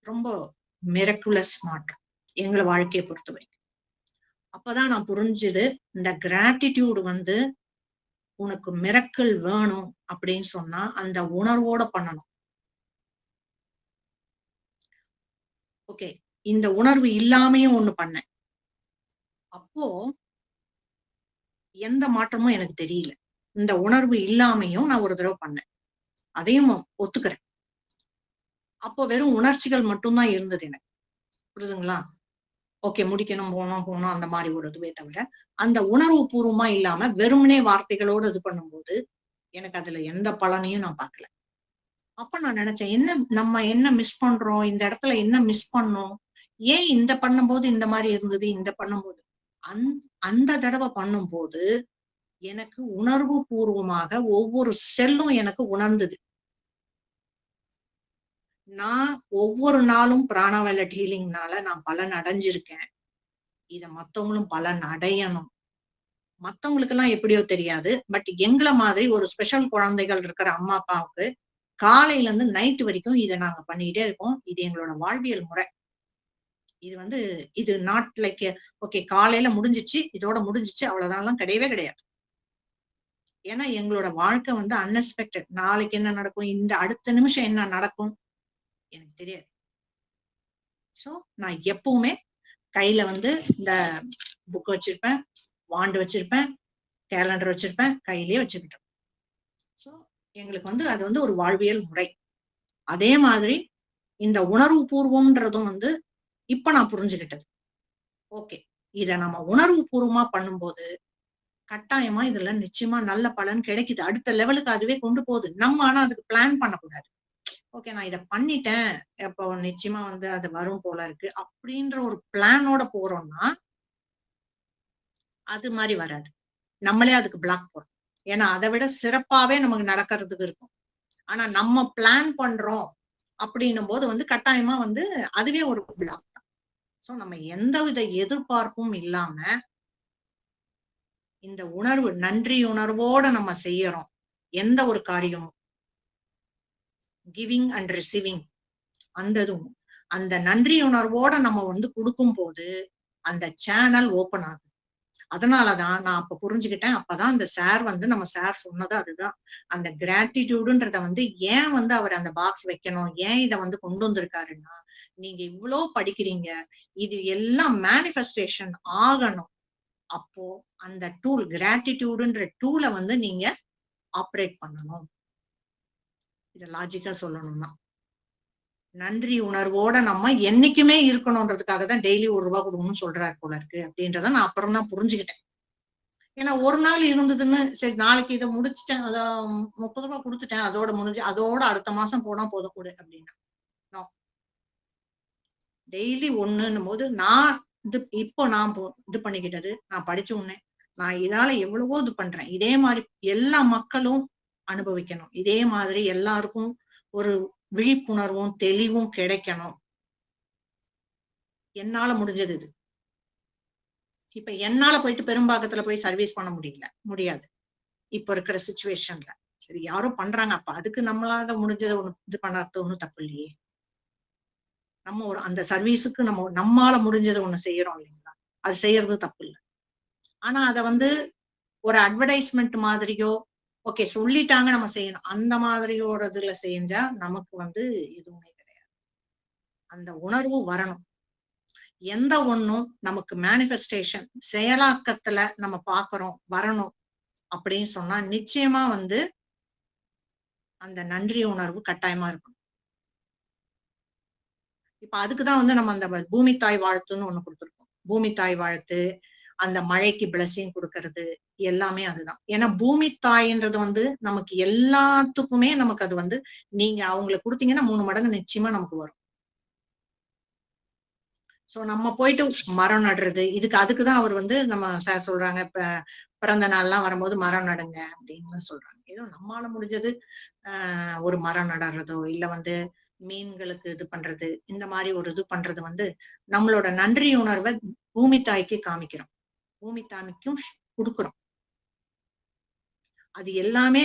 ரொம்ப மிரக்குலஸ் மாற்றம் எங்களை வாழ்க்கையை பொறுத்த வரைக்கும். அப்பதான் நான் புரிஞ்சுது, இந்த கிராட்டிடியூடு வந்து உனக்கு மிரக்கல் வேணும் அப்படின்னு சொன்னா அந்த உணர்வோட பண்ணணும். ஓகே, இந்த உணர்வு இல்லாமையும் ஒண்ணு பண்ணேன். அப்போ எந்த மாற்றமும் எனக்கு தெரியல. இந்த உணர்வு இல்லாமையும் நான் ஒரு தடவை பண்ணேன். அதையும் ஒத்துக்கிறேன். அப்போ வெறும் உணர்ச்சிகள் மட்டும்தான் இருந்தது எனக்கு. புரியுதுங்களா? ஓகே, முடிக்கணும், போனோம் அந்த மாதிரி ஒரு இதுவே தவிர, அந்த உணர்வு பூர்வமா இல்லாம வெறுமனே வார்த்தைகளோடு இது பண்ணும்போது, எனக்கு அதுல எந்த பலனையும் நான் பார்க்கல. அப்ப நான் நினைச்சேன், நம்ம என்ன மிஸ் பண்றோம்? இந்த இடத்துல என்ன மிஸ் பண்ணோம்? ஏன் இந்த பண்ணும்போது இந்த மாதிரி இருந்தது, இந்த பண்ணும்போது அந்த தடவை பண்ணும்போது எனக்கு உணர்வு பூர்வமாக ஒவ்வொரு செல்லும் எனக்கு உணர்ந்தது. நான் ஒவ்வொரு நாளும் பிராணவயலட் ஹீலிங்னால நான் பலன் அடைஞ்சிருக்கேன். இத மத்தவங்களும் பலன் அடையணும். மத்தவங்களுக்கு எல்லாம் எப்படியோ தெரியாது. பட் எங்கள மாதிரி ஒரு ஸ்பெஷல் குழந்தைகள் இருக்கிற அம்மா அப்பாவுக்கு காலையில இருந்து நைட் வரைக்கும் இதை நாங்க பண்ணிக்கிட்டே இருக்கோம். இது எங்களோட வாழ்வியல் முறை. இது நாட் லைக் ஓகே காலையில முடிஞ்சிச்சு, இதோட முடிஞ்சிச்சு, அவ்வளவுதான் கிடையவே கிடையாது. ஏன்னா எங்களோட வாழ்க்கை அன்எக்ஸ்பெக்டட். நாளைக்கு என்ன நடக்கும், இந்த அடுத்த நிமிஷம் என்ன நடக்கும் எனக்கு தெரியாது. சோ நான் எப்பவுமே கையில இந்த புக் வச்சிருப்பேன், வாண்டு வச்சிருப்பேன், கேலண்டர் வச்சிருப்பேன், கையிலேயே வச்சுக்கிட்டேன். சோ எங்களுக்கு அது ஒரு வாழ்வியல் முறை. அதே மாதிரி இந்த உணர்வு பூர்வம்ன்றதும் இப்ப நான் புரிஞ்சுக்கிட்டது. ஓகே, இத நம்ம உணர்வு பூர்வமா பண்ணும்போது கட்டாயமா இதுல நிச்சயமா நல்ல பலன் கிடைக்குது. அடுத்த லெவலுக்கு அதுவே கொண்டு போகுது. நம்ம ஆனா அதுக்கு பிளான் பண்ணக்கூடாது. ஓகே, நான் இதை பண்ணிட்டேன், அப்போ நிச்சயமா அது வரும் போல இருக்கு அப்படின்ற ஒரு பிளானோட போறோம்னா அது மாதிரி வராது. நம்மளே அதுக்கு பிளாக் போறோம். ஏன்னா அதை விட சிறப்பாவே நமக்கு நடக்கிறதுக்கு இருக்கும். ஆனா நம்ம பிளான் பண்றோம் அப்படின்னும் போது கட்டாயமா அதுவே ஒரு பிளாக் தான். சோ நம்ம எந்தவித எதிர்பார்ப்பும் இல்லாம இந்த உணர்வு, நன்றி உணர்வோட நம்ம செய்யறோம் எந்த ஒரு காரியமும். கிவிங் அண்ட் ரிசீவிங் அந்த நன்றி உணர்வோட நம்ம கொடுக்கும் போது அந்த சேனல் ஓபன் ஆகுது. அதனாலதான் நான் அப்ப புரிஞ்சுக்கிட்டேன். அப்பதான் அந்த சார் நம்ம சார் சொன்னது அதுதான். அந்த கிராட்டிடியூடுன்றத ஏன் அவர் அந்த பாக்ஸ் வைக்கணும், ஏன் இதை கொண்டு வந்திருக்காருன்னா, நீங்க இவ்வளவு படிக்கிறீங்க, இது எல்லாம் மேனிஃபெஸ்டேஷன் ஆகணும். அப்போ அந்த டூல், கிராட்டிடியூடுன்ற டூலை நீங்க ஆப்ரேட் பண்ணணும். இத லாஜிக்கா சொல்லணும்னா நன்றி உணர்வோட நம்ம என்னைக்குமே இருக்கணும்ன்றதுக்காக தான் டெய்லி ₹1 கொடுக்கணும்னு சொல்றாரு போல இருக்கு அப்படின்றத நான் அப்புறம் தான் புரிஞ்சுக்கிட்டேன். ஏன்னா ஒரு நாள் இருந்ததுன்னு சரி நாளைக்கு இதை முடிச்சுட்டேன், அத ₹30 கொடுத்துட்டேன், அதோட முடிஞ்சு, அதோட அடுத்த மாசம் போனா போதும் கொடு அப்படின்னா டெய்லி ஒண்ணுன்னும் போது நான் இப்போ நான் இது பண்ணிக்கிட்டது, நான் படிச்ச உடனே நான் இதால எவ்வளவோ இது பண்றேன். இதே மாதிரி எல்லா மக்களும் அனுபவிக்கணும். இதே மாதிரி எல்லாருக்கும் ஒரு விழிப்புணர்வும் தெளிவும் கிடைக்கணும். என்னால முடிஞ்சது இது. இப்ப என்னால போயிட்டு பெரும்பாக்கத்துல போய் சர்வீஸ் பண்ண முடியாது இப்ப இருக்கிற சிச்சுவேஷன்ல. சரி யாரோ பண்றாங்க, அப்ப அதுக்கு நம்மளால முடிஞ்சதை இது பண்ணறது ஒண்ணும் தப்பு இல்லையே. நம்ம அந்த சர்வீஸுக்கு நம்மால முடிஞ்சதை ஒண்ணு செய்யறோம் இல்லைங்களா, அது செய்யறது தப்பு இல்லை. ஆனா அத ஒரு அட்வர்டைஸ்மெண்ட் மாதிரியோ, ஓகே சொல்லிட்டாங்க நம்ம செய்யணும் அந்த மாதிரியோட இதுல செஞ்சா நமக்கு எதுவுமே கிடையாது. அந்த உணர்வு வரணும். எந்த ஒண்ணும் நமக்கு மேனிஃபெஸ்டேஷன் செயலாக்கத்துல நம்ம பாக்குறோம் வரணும் அப்படின்னு சொன்னா நிச்சயமா அந்த நன்றி உணர்வு கட்டாயமா இருக்கும். இப்ப அதுக்குதான் நம்ம அந்த பூமி தாய் வாழ்த்துன்னு ஒண்ணு கொடுத்துருக்கோம். பூமி தாய் வாழ்த்து, அந்த மழைக்கு பிளஸிங் கொடுக்கறது எல்லாமே அதுதான். ஏன்னா பூமி தாய்ன்றது நமக்கு எல்லாத்துக்குமே நமக்கு அது நீங்க அவங்களுக்கு கொடுத்தீங்கன்னா 3 மடங்கு நிச்சயமா நமக்கு வரும். சோ நம்ம போயிட்டு மரம் நடுறது, அதுக்குதான் அவர் நம்ம சார் சொல்றாங்க, இப்ப பிறந்த நாள்லாம் வரும்போது மரம் நடுங்க அப்படின்னு சொல்றாங்க. ஏதோ நம்மால முடிஞ்சது ஒரு மரம் நடுறதோ இல்ல மீன்களுக்கு இது பண்றது, இந்த மாதிரி ஒரு இது பண்றது நம்மளோட நன்றி உணர்வை பூமி தாய்க்கு காமிக்கிறோம், பூமி தாய்க்கும் கொடுக்குறோம். அது எல்லாமே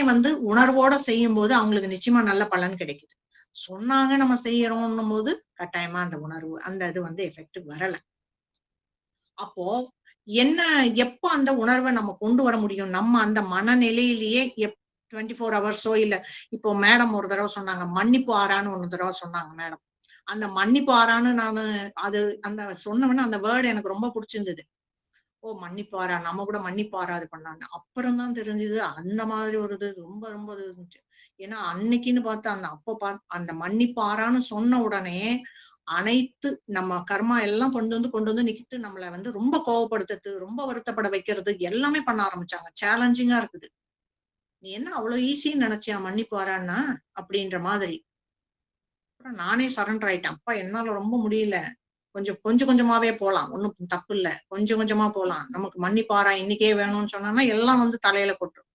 உணர்வோட செய்யும் போது அவங்களுக்கு நிச்சயமா நல்ல பலன் கிடைக்குது. சொன்னாங்க நம்ம செய்யறோம்னும் போது கட்டாயமா அந்த உணர்வு அந்த இது எஃபெக்ட் வரல. அப்போ என்ன, எப்போ அந்த உணர்வை நம்ம கொண்டு வர முடியும்? நம்ம அந்த மனநிலையிலேயே 24 ஹவர்ஸோ இல்ல இப்போ மேடம் ஒரு தடவை சொன்னாங்க, மன்னிப்பு ஆறான்னு ஒரு தடவை சொன்னாங்க மேடம். அந்த மன்னிப்பு ஆறான்னு நானு அது அந்த சொன்னவன அந்த வேர்டு எனக்கு ரொம்ப பிடிச்சிருந்தது. ஓ மன்னிப்பாரா, நம்ம கூட மன்னிப்பாரா இது பண்ணான்னு. அப்புறம் தான் தெரிஞ்சது அந்த மாதிரி ஒரு இது ரொம்ப ரொம்ப இது இருந்துச்சு. ஏன்னா அன்னைக்குன்னு பார்த்து அந்த அந்த மன்னிப்பாரான்னு சொன்ன உடனே அனைத்து நம்ம கர்மா எல்லாம் கொண்டு வந்து நிக்கிட்டு நம்மள வந்து ரொம்ப கோவப்படுத்துறது, ரொம்ப வருத்தப்பட வைக்கிறது எல்லாமே பண்ண ஆரம்பிச்சாங்க. சேலஞ்சிங்கா இருக்குது. நீ என்ன அவ்வளவு ஈஸின்னு நினைச்சியா மன்னிப்பாரான்னா அப்படின்ற மாதிரி. அப்புறம் நானே சரண்டர் ஆயிட்டேன். அப்பா என்னால ரொம்ப முடியல. கொஞ்சம் கொஞ்சமாவே போலாம். ஒண்ணும் தப்பு இல்ல. கொஞ்சம் கொஞ்சமா போலாம். நமக்கு மன்னிப்பாரா இன்னைக்கே வேணும்னு சொன்னோம்னா எல்லாம் வந்து தலையில கொட்டும்.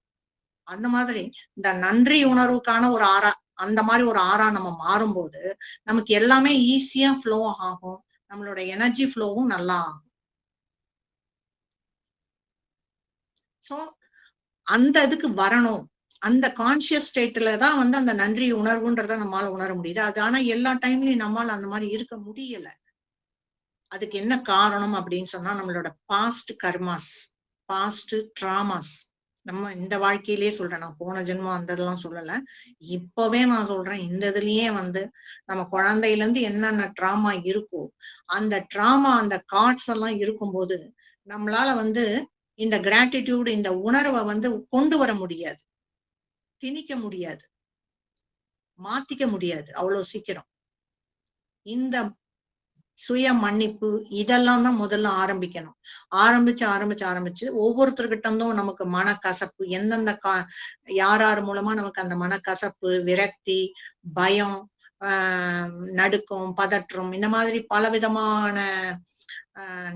அந்த மாதிரி இந்த நன்றி உணர்வுக்கான ஒரு ஆறா அந்த மாதிரி ஒரு ஆறா நம்ம மாறும்போது நமக்கு எல்லாமே ஈஸியா ஃப்ளோ ஆகும். நம்மளோட எனர்ஜி ஃப்ளோவும் நல்லா ஆகும். சோ அந்த இதுக்கு வரணும். அந்த கான்சியஸ் ஸ்டேட்ல தான் வந்து அந்த நன்றி உணர்வுன்றத நம்மால உணர முடியுது. அது ஆனா எல்லா டைம்லயும் நம்மால அந்த மாதிரி இருக்க முடியல. அதுக்கு என்ன காரணம் அப்படின்னு சொன்னா நம்மளோட பாஸ்ட் கர்மாஸ், பாஸ்ட் டிராமாஸ். நம்ம இந்த வாழ்க்கையிலேயே சொல்றேன், நான் போன ஜென்மம் அந்த இதெல்லாம் சொல்லல. இப்பவே நான் சொல்றேன், இந்த இதுலயே வந்து நம்ம குழந்தையில இருந்து என்னென்ன டிராமா இருக்கோ அந்த டிராமா அந்த கார்ட்ஸ் எல்லாம் இருக்கும்போது நம்மளால வந்து இந்த கிராட்டிடியூட் இந்த உணர்வை வந்து கொண்டு வர முடியாது, திணிக்க முடியாது, மாத்திக்க முடியாது அவ்வளவு சீக்கிரம். இந்த சுய மன்னிப்பு இதெல்லாம் தான் முதல்ல ஆரம்பிக்கணும். ஆரம்பிச்சு ஒவ்வொருத்தர்கிட்ட இருந்தும் நமக்கு மனக்கசப்பு எந்தெந்த யார் யார் மூலமா நமக்கு அந்த மனக்கசப்பு, விரக்தி, பயம், நடுக்கம், பதற்றம் இந்த மாதிரி பலவிதமான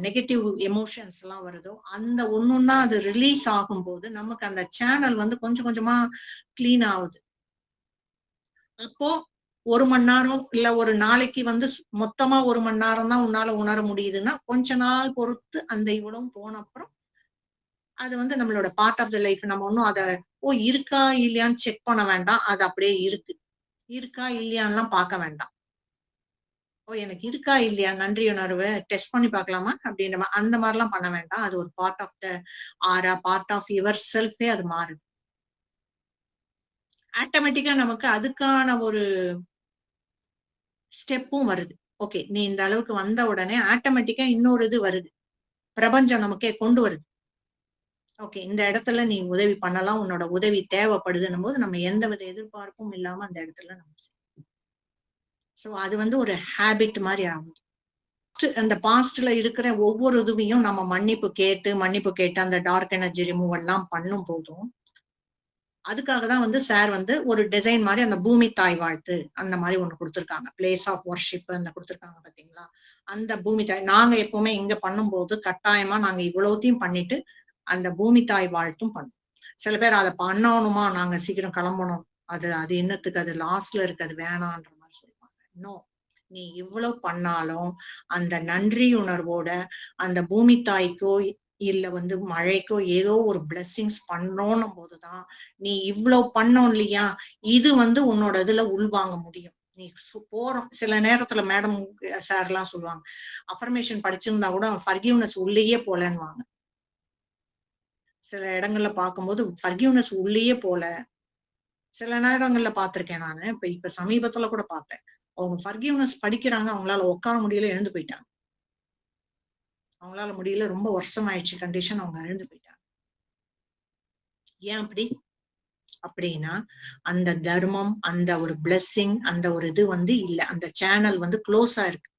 நெகட்டிவ் எமோஷன்ஸ் எல்லாம் வருதோ அந்த ஒண்ணுன்னா அது ரிலீஸ் ஆகும்போது நமக்கு அந்த சேனல் வந்து கொஞ்சம் கொஞ்சமா கிளீன் ஆகுது. அப்போ 1 மணி நேரம் இல்ல ஒரு நாளைக்கு வந்து மொத்தமா 1 மணி நேரம் தான் உன்னால உணர முடியுதுன்னா கொஞ்ச நாள் பொறுத்து அந்த இவ்வளவும் போன அப்புறம் அது வந்து நம்மளோட பார்ட் ஆஃப் த லைஃப். நம்ம ஒன்னும் அத இருக்கா இல்லையான்னு செக் பண்ண வேண்டாம். அது அப்படியே இருக்கு. இருக்கா இல்லையான்லாம் பார்க்க வேண்டாம். எனக்கு இருக்கா இல்லையா நன்றி உணர்வு டெஸ்ட் பண்ணி பார்க்கலாமா அப்படின்ற அந்த மாதிரிலாம் பண்ண வேண்டாம். அது ஒரு பார்ட் ஆஃப் த ஆரா, பார்ட் ஆஃப் யுவர் செல்ஃபே அது மாறுது. ஆட்டோமேட்டிக்கா நமக்கு அதுக்கான ஒரு ஸ்டெப்பும் வருது. ஓகே நீ இந்த அளவுக்கு வந்த உடனே ஆட்டோமேட்டிக்கா இன்னொரு இது வருது. பிரபஞ்சம் நமக்கே கொண்டு வருது. ஓகே இந்த இடத்துல நீ உதவி பண்ணலாம், உன்னோட உதவி தேவைப்படுதுன்னும் போது நம்ம எந்தவித எதிர்பார்ப்பும் இல்லாம அந்த இடத்துல நம்ம சோ அது வந்து ஒரு ஹேபிட் மாதிரி ஆகும். அந்த பாஸ்ட்ல இருக்கிற ஒவ்வொரு இதுவையும் நம்ம மன்னிப்பு கேட்டு அந்த டார்க் எனர்ஜி ரிமூவ் எல்லாம் பண்ணும் போதும் அதுக்காக தான் வந்து சார் வந்து ஒரு டிசைன் மாதிரி அந்த பூமி தாய் வாழ்த்து அந்த மாதிரி ஒண்ணு கொடுத்துருக்காங்க. பிளேஸ் ஆஃப் வர்ஷிப் அந்த கொடுத்துருக்காங்க பாத்தீங்களா. அந்த பூமி தாய் நாங்க எப்பவுமே இங்க பண்ணும்போது கட்டாயமா நாங்க இவ்வளவுத்தையும் பண்ணிட்டு அந்த பூமி தாய் வாழ்த்தும் பண்ணும். சில பேர் அதை பண்ணணுமா நாங்க சீக்கிரம் கிளம்பணும், அது அது என்னத்துக்கு, அது லாஸ்ட்ல இருக்கு, அது வேணான்ற மாதிரி சொல்லுவாங்க. இன்னும் நீ இவ்வளவு பண்ணாலும் அந்த நன்றி உணர்வோட அந்த பூமி தாய்க்கோ இல்ல வந்து மழைக்கோ ஏதோ ஒரு பிளெஸிங்ஸ் பண்றோன்னும் போதுதான் நீ இவ்வளவு பண்ணோம் இல்லையா இது வந்து உன்னோட இதுல உள்வாங்க முடியும். நீ போறோம் சில நேரத்துல மேடம் சார் எல்லாம் சொல்லுவாங்க அஃபர்மேஷன் படிச்சிருந்தா கூட ஃபர்கிவ்னஸ் உள்ளேயே போலன்னுவாங்க. சில இடங்கள்ல பார்க்கும்போது ஃபர்கிவ்னஸ் உள்ளேயே போல. சில நேரங்கள்ல பார்த்திருக்கேன் நானு. இப்ப சமீபத்துல கூட பார்த்தேன். அவங்க ஃபர்கிவ்னஸ் படிக்கிறாங்க, அவங்களால உட்கார முடியல, எழுந்து போயிட்டாங்க. அவங்களால முடியல, ரொம்ப வருஷமாயிடுச்சு கண்டிஷன், அவங்க எழுந்து போயிட்டாங்க. ஏன் அப்படி அப்படின்னா அந்த தர்மம், அந்த ஒரு பிளெஸிங், அந்த ஒரு இது வந்து இல்ல, அந்த சேனல் வந்து க்ளோஸா இருக்கு.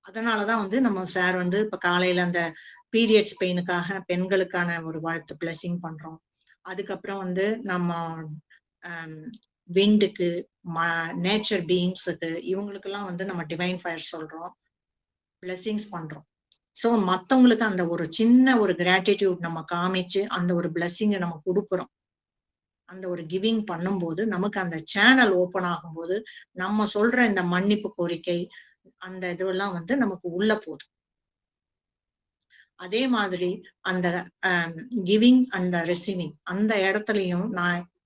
அதனாலதான் வந்து நம்ம சார் வந்து இப்ப காலையில அந்த பீரியட்ஸ் பெயினுக்காக பெண்களுக்கான ஒரு வாழ்த்து பிளெஸிங் பண்றோம். அதுக்கப்புறம் வந்து நம்ம விண்டுக்கு, நேச்சர் பீயிங்ஸுக்கு, இவங்களுக்கு எல்லாம் வந்து நம்ம டிவைன் ஃபயர் சொல்றோம், பிளெஸிங்ஸ் பண்றோம். சோ மத்தவங்களுக்கு அந்த ஒரு சின்ன ஒரு கிராட்டிடியூட் நம்ம காமிச்சு அந்த ஒரு பிளெஸிங்கை நம்ம கொடுக்குறோம். அந்த ஒரு கிவிங் பண்ணும்போது நமக்கு அந்த சேனல் ஓபன் ஆகும்போது நம்ம சொல்ற இந்த மன்னிப்பு கோரிக்கை அந்த இதுவெல்லாம் வந்து நமக்கு உள்ள போகுது. அதே மாதிரி அந்த கிவிங் அந்த ரிசீவிங் அந்த இடத்துலயும்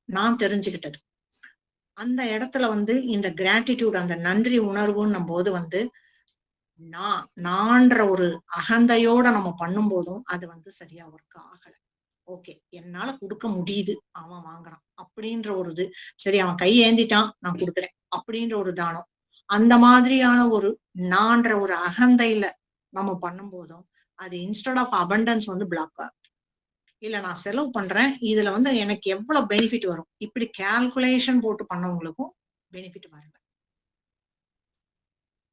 நான் தெரிஞ்சுக்கிட்டது, அந்த இடத்துல வந்து இந்த கிராட்டிடியூட் அந்த நன்றி உணர்வுன்னும் போது வந்து நான்ற ஒரு அகந்தையோட நம்ம பண்ணும் போதும் அது வந்து சரியா ஒர்க் ஆகல. ஓகே என்னால கொடுக்க முடியுது, அவன் வாங்குறான் அப்படின்ற ஒரு இது, சரி அவன் கை ஏந்திட்டான் நான் கொடுக்குறேன் அப்படின்ற ஒரு தானம். அந்த மாதிரியான ஒரு நான்ற ஒரு அகந்தையில நம்ம பண்ணும் போதும் அது இன்ஸ்டெட் ஆஃப் அபண்டன்ஸ் வந்து பிளாக் ஆகும். இல்ல நான் செலவு பண்றேன், இதுல வந்து எனக்கு எவ்வளவு பெனிஃபிட் வரும், இப்படி கால்குலேஷன் போட்டு பண்ணவங்களுக்கும் பெனிஃபிட் வரல.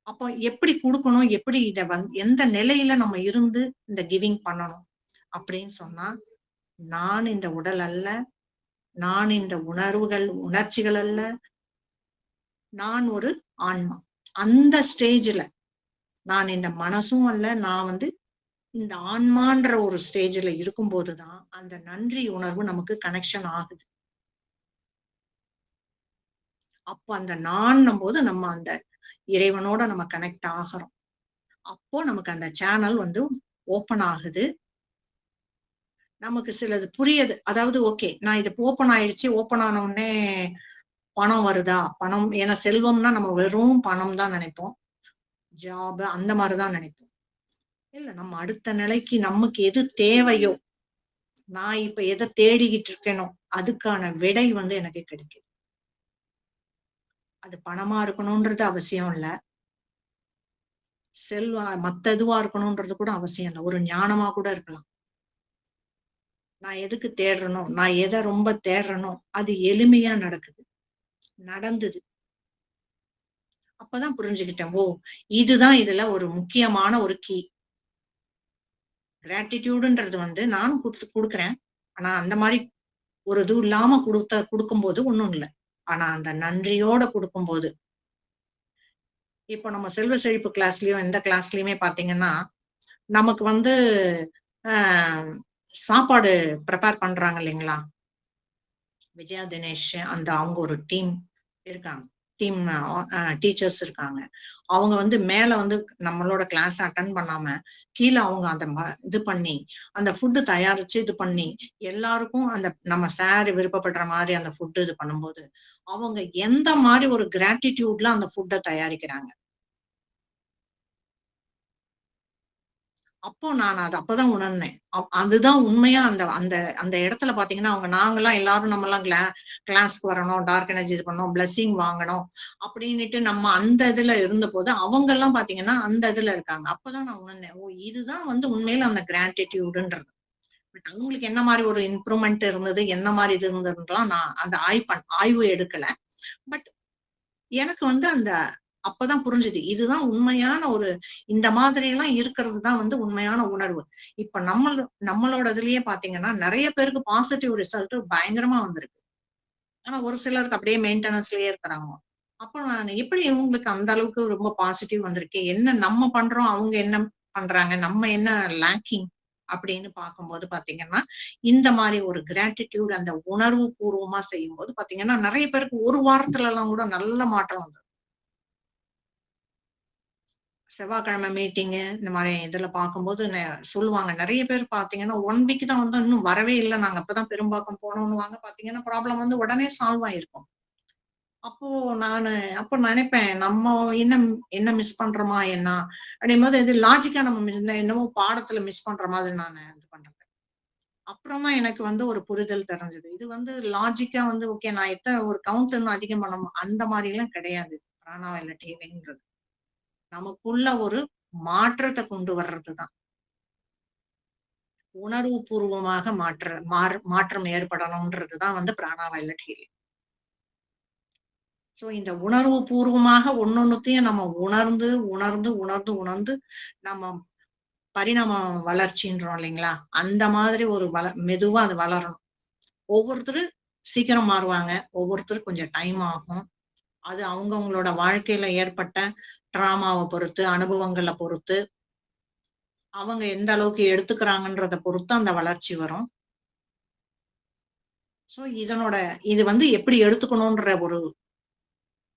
அப்போ எப்படி கொடுக்கணும், எப்படி இத எந்த நிலையில நம்ம இருந்து இந்த கிவிங் பண்ணணும் அப்படின்னு சொன்னா, நான் இந்த உடல் அல்ல, நான் இந்த உணர்வுகள் உணர்ச்சிகள் அல்ல, நான் ஒரு ஆன்மா. அந்த ஸ்டேஜ்ல நான் இந்த மனசும் அல்ல, நான் வந்து இந்த ஆன்மான்ற ஒரு ஸ்டேஜ்ல இருக்கும் போதுதான் அந்த நன்றி உணர்வு நமக்கு கனெக்ஷன் ஆகுது. அப்ப அந்த நான் போது நம்ம அந்த இறைவனோட நம்ம கனெக்ட் ஆகிறோம். அப்போ நமக்கு அந்த சேனல் வந்து ஓபன் ஆகுது. நமக்கு சிலது புரியுது. அதாவது ஓகே, நான் இது ஓபன் ஆயிடுச்சு, ஓபன் ஆன உடனே பணம் வருதா, பணம், ஏன்னா செல்வம்னா நம்ம வெறும் பணம் தான் நினைப்போம், ஜாப் அந்த மாதிரிதான் நினைப்போம். இல்ல, நம்ம அடுத்த நிலைக்கு நமக்கு எது தேவையோ, நான் இப்ப எதை தேடிக்கிட்டு இருக்கேனோ அதுக்கான விடை வந்து எனக்கு கிடைக்குது. அது பணமா இருக்கணும்ன்றது அவசியம் இல்ல, செல்வம் மத்த இதுவா இருக்கணும்ன்றது கூட அவசியம் இல்ல, ஒரு ஞானமா கூட இருக்கலாம். நான் எதுக்கு தேடுறனோ, நான் எதை ரொம்ப தேடுறனோ அது எளிமையா நடக்குது, நடந்தது. அப்பதான் புரிஞ்சுக்கிட்டேன், ஓ இதுதான் இதுல ஒரு முக்கியமான ஒரு கீ. கிராட்டிடியூடுன்றது வந்து நானும் கொடுக்குறேன். ஆனா அந்த மாதிரி ஒரு இது இல்லாம கொடுக்கும்போது ஒண்ணும் இல்லை. ஆனா அந்த நன்றியோட கொடுக்கும்போது, இப்போ நம்ம செல்வ செழிப்பு கிளாஸ்லயோ எந்த கிளாஸ்லயுமே பாத்தீங்கன்னா, நமக்கு வந்து சாப்பாடு ப்ரிப்பேர் பண்றாங்க இல்லைங்களா, விஜயா தினேஷ் அந்த அவங்க ஒரு டீம் இருக்காங்க, டீம் டீச்சர்ஸ் இருக்காங்க. அவங்க வந்து மேல வந்து நம்மளோட கிளாஸ் அட்டன் பண்ணாம கீழே அவங்க அந்த இது பண்ணி அந்த ஃபுட்டு தயாரிச்சு இது பண்ணி எல்லாருக்கும் அந்த நம்ம சார் விருப்பப்படுற மாதிரி அந்த ஃபுட்டு இது பண்ணும்போது அவங்க எந்த மாதிரி ஒரு கிராட்டிடியூட்ல அந்த ஃபுட்டை தயாரிக்கிறாங்க. அப்போ நான் அது அப்பதான் உணர்ந்தேன். அதுதான் உண்மையா அந்த அந்த அந்த இடத்துல பாத்தீங்கன்னா, அவங்க நாங்கெல்லாம் எல்லாரும் நம்மலாம் கிளாஸ்க்கு வரணும், டார்க் எனர்ஜி இது பண்ணணும், பிளெஸிங் வாங்கணும் அப்படின்னுட்டு நம்ம அந்த இதுல இருந்தபோது, அவங்க எல்லாம் பாத்தீங்கன்னா அந்த இதுல இருக்காங்க. அப்பதான் நான் உணர்ந்தேன், ஓ இதுதான் வந்து உண்மையில அந்த கிராட்டிடியூடுன்றது. பட் அவங்களுக்கு என்ன மாதிரி ஒரு இம்ப்ரூவ்மெண்ட் இருந்தது, என்ன மாதிரி இது இருந்ததுலாம் நான் அந்த ஆய்வு எடுக்கல. பட் எனக்கு வந்து அந்த அப்பதான் புரிஞ்சுது, இதுதான் உண்மையான ஒரு, இந்த மாதிரி எல்லாம் இருக்கிறது தான் வந்து உண்மையான உணர்வு. இப்ப நம்மளோட இதுலயே பாத்தீங்கன்னா நிறைய பேருக்கு பாசிட்டிவ் ரிசல்ட் பயங்கரமா வந்திருக்கு. ஆனா ஒரு சிலருக்கு அப்படியே மெயின்டெனன்ஸ்லயே இருக்கிறாங்க. அப்ப நான் எப்படி இவங்களுக்கு அந்த அளவுக்கு ரொம்ப பாசிட்டிவ் வந்திருக்கு, என்ன நம்ம பண்றோம், அவங்க என்ன பண்றாங்க, நம்ம என்ன லேக்கிங் அப்படின்னு பார்க்கும்போது பாத்தீங்கன்னா, இந்த மாதிரி ஒரு கிராட்டிடியூட் அந்த உணர்வு பூர்வமா செய்யும் போது பாத்தீங்கன்னா நிறைய பேருக்கு ஒரு வாரத்துல எல்லாம் கூட நல்ல மாற்றம் வந்து, செவ்வாய்க்கிழமை மீட்டிங் இந்த மாதிரி இதுல பார்க்கும்போது சொல்லுவாங்க நிறைய பேர் பாத்தீங்கன்னா 1 வீக் தான் வந்து இன்னும் வரவே இல்லை, நாங்க அப்பதான் பெரும்பாக்கம் போனோம்னு வாங்க பாத்தீங்கன்னா ப்ராப்ளம் வந்து உடனே சால்வ் ஆயிருக்கும். அப்போ நானு அப்ப நினைப்பேன், நம்ம என்ன என்ன மிஸ் பண்றோமா என்ன அப்படிங்கும்போது இது லாஜிக்கா நம்ம என்னவோ பாடத்துல மிஸ் பண்ற மாதிரி நான் இது பண்றேன். அப்புறமா எனக்கு வந்து ஒரு புரிதல் தெரிஞ்சது, இது வந்து லாஜிக்கா வந்து ஓகே, நான் எத்தனை ஒரு கவுண்ட் இன்னும் அதிகம் பண்ணணும் அந்த மாதிரி எல்லாம் கிடையாது. பிராணாயாம தேவைன்றது நமக்குள்ள ஒரு மாற்றத்தை கொண்டு வர்றதுதான். உணர்வு பூர்வமாக மாற்றம் ஏற்படணும்ன்றதுதான் வந்து பிராணாயாம ஹீலிங். சோ இந்த உணர்வு பூர்வமாக ஒன்னொன்னுத்தையும் நம்ம உணர்ந்து உணர்ந்து உணர்ந்து உணர்ந்து நம்ம பரிணாம வளர்ச்சின்றோம் இல்லைங்களா, அந்த மாதிரி ஒரு மெதுவா அது வளரணும். ஒவ்வொருத்தரு சீக்கிரம் மாறுவாங்க, ஒவ்வொருத்தரும் கொஞ்சம் டைம் ஆகும். அது அவங்கவங்களோட வாழ்க்கையில ஏற்பட்ட டிராமாவை பொறுத்து, அனுபவங்களை பொறுத்து, அவங்க எந்த அளவுக்கு எடுத்துக்கிறாங்கன்றத பொறுத்து அந்த வளர்ச்சி வரும். சோ இது வந்து எப்படி எடுத்துக்கணும்ன்ற ஒரு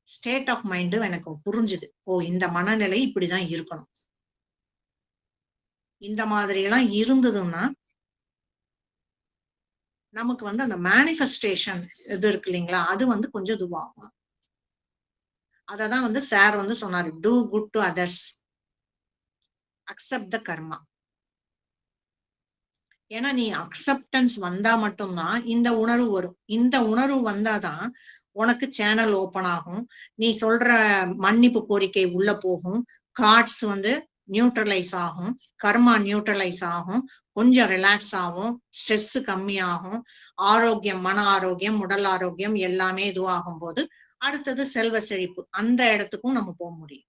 ஸ்டேட் ஆஃப் மைண்ட் எனக்கு புரிஞ்சுது. ஓ இந்த மனநிலை இப்படிதான் இருக்கணும், இந்த மாதிரி எல்லாம் இருந்ததுன்னா நமக்கு வந்து அந்த மேனிஃபெஸ்டேஷன் இது இருக்கு இல்லைங்களா, அது வந்து கொஞ்சம் இதுவாகும். அததான் வந்து சார் வந்து சொன்னாரு, do good to others, accept the karma. ஏன்னா நீ அக்செப்டன்ஸ் வந்தா மட்டும்தான் இந்த உணர்வு வரும். இந்த உணர்வு வந்தாதான் உனக்கு சேனல் ஓபன் ஆகும். நீ சொல்ற மன்னிப்பு கோரிக்கை உள்ள போகும். கார்ட்ஸ் வந்து நியூட்ரலைஸ் ஆகும். கர்மா நியூட்ரலைஸ் ஆகும். கொஞ்சம் ரிலாக்ஸ் ஆகும். ஸ்ட்ரெஸ் கம்மியாகும். ஆரோக்கியம், மன ஆரோக்கியம், உடல் ஆரோக்கியம் எல்லாமே இதுவாகும் போது அடுத்தது செல்வ செழிப்பு. அந்த இடத்துக்கும் நம்ம போக முடியும்.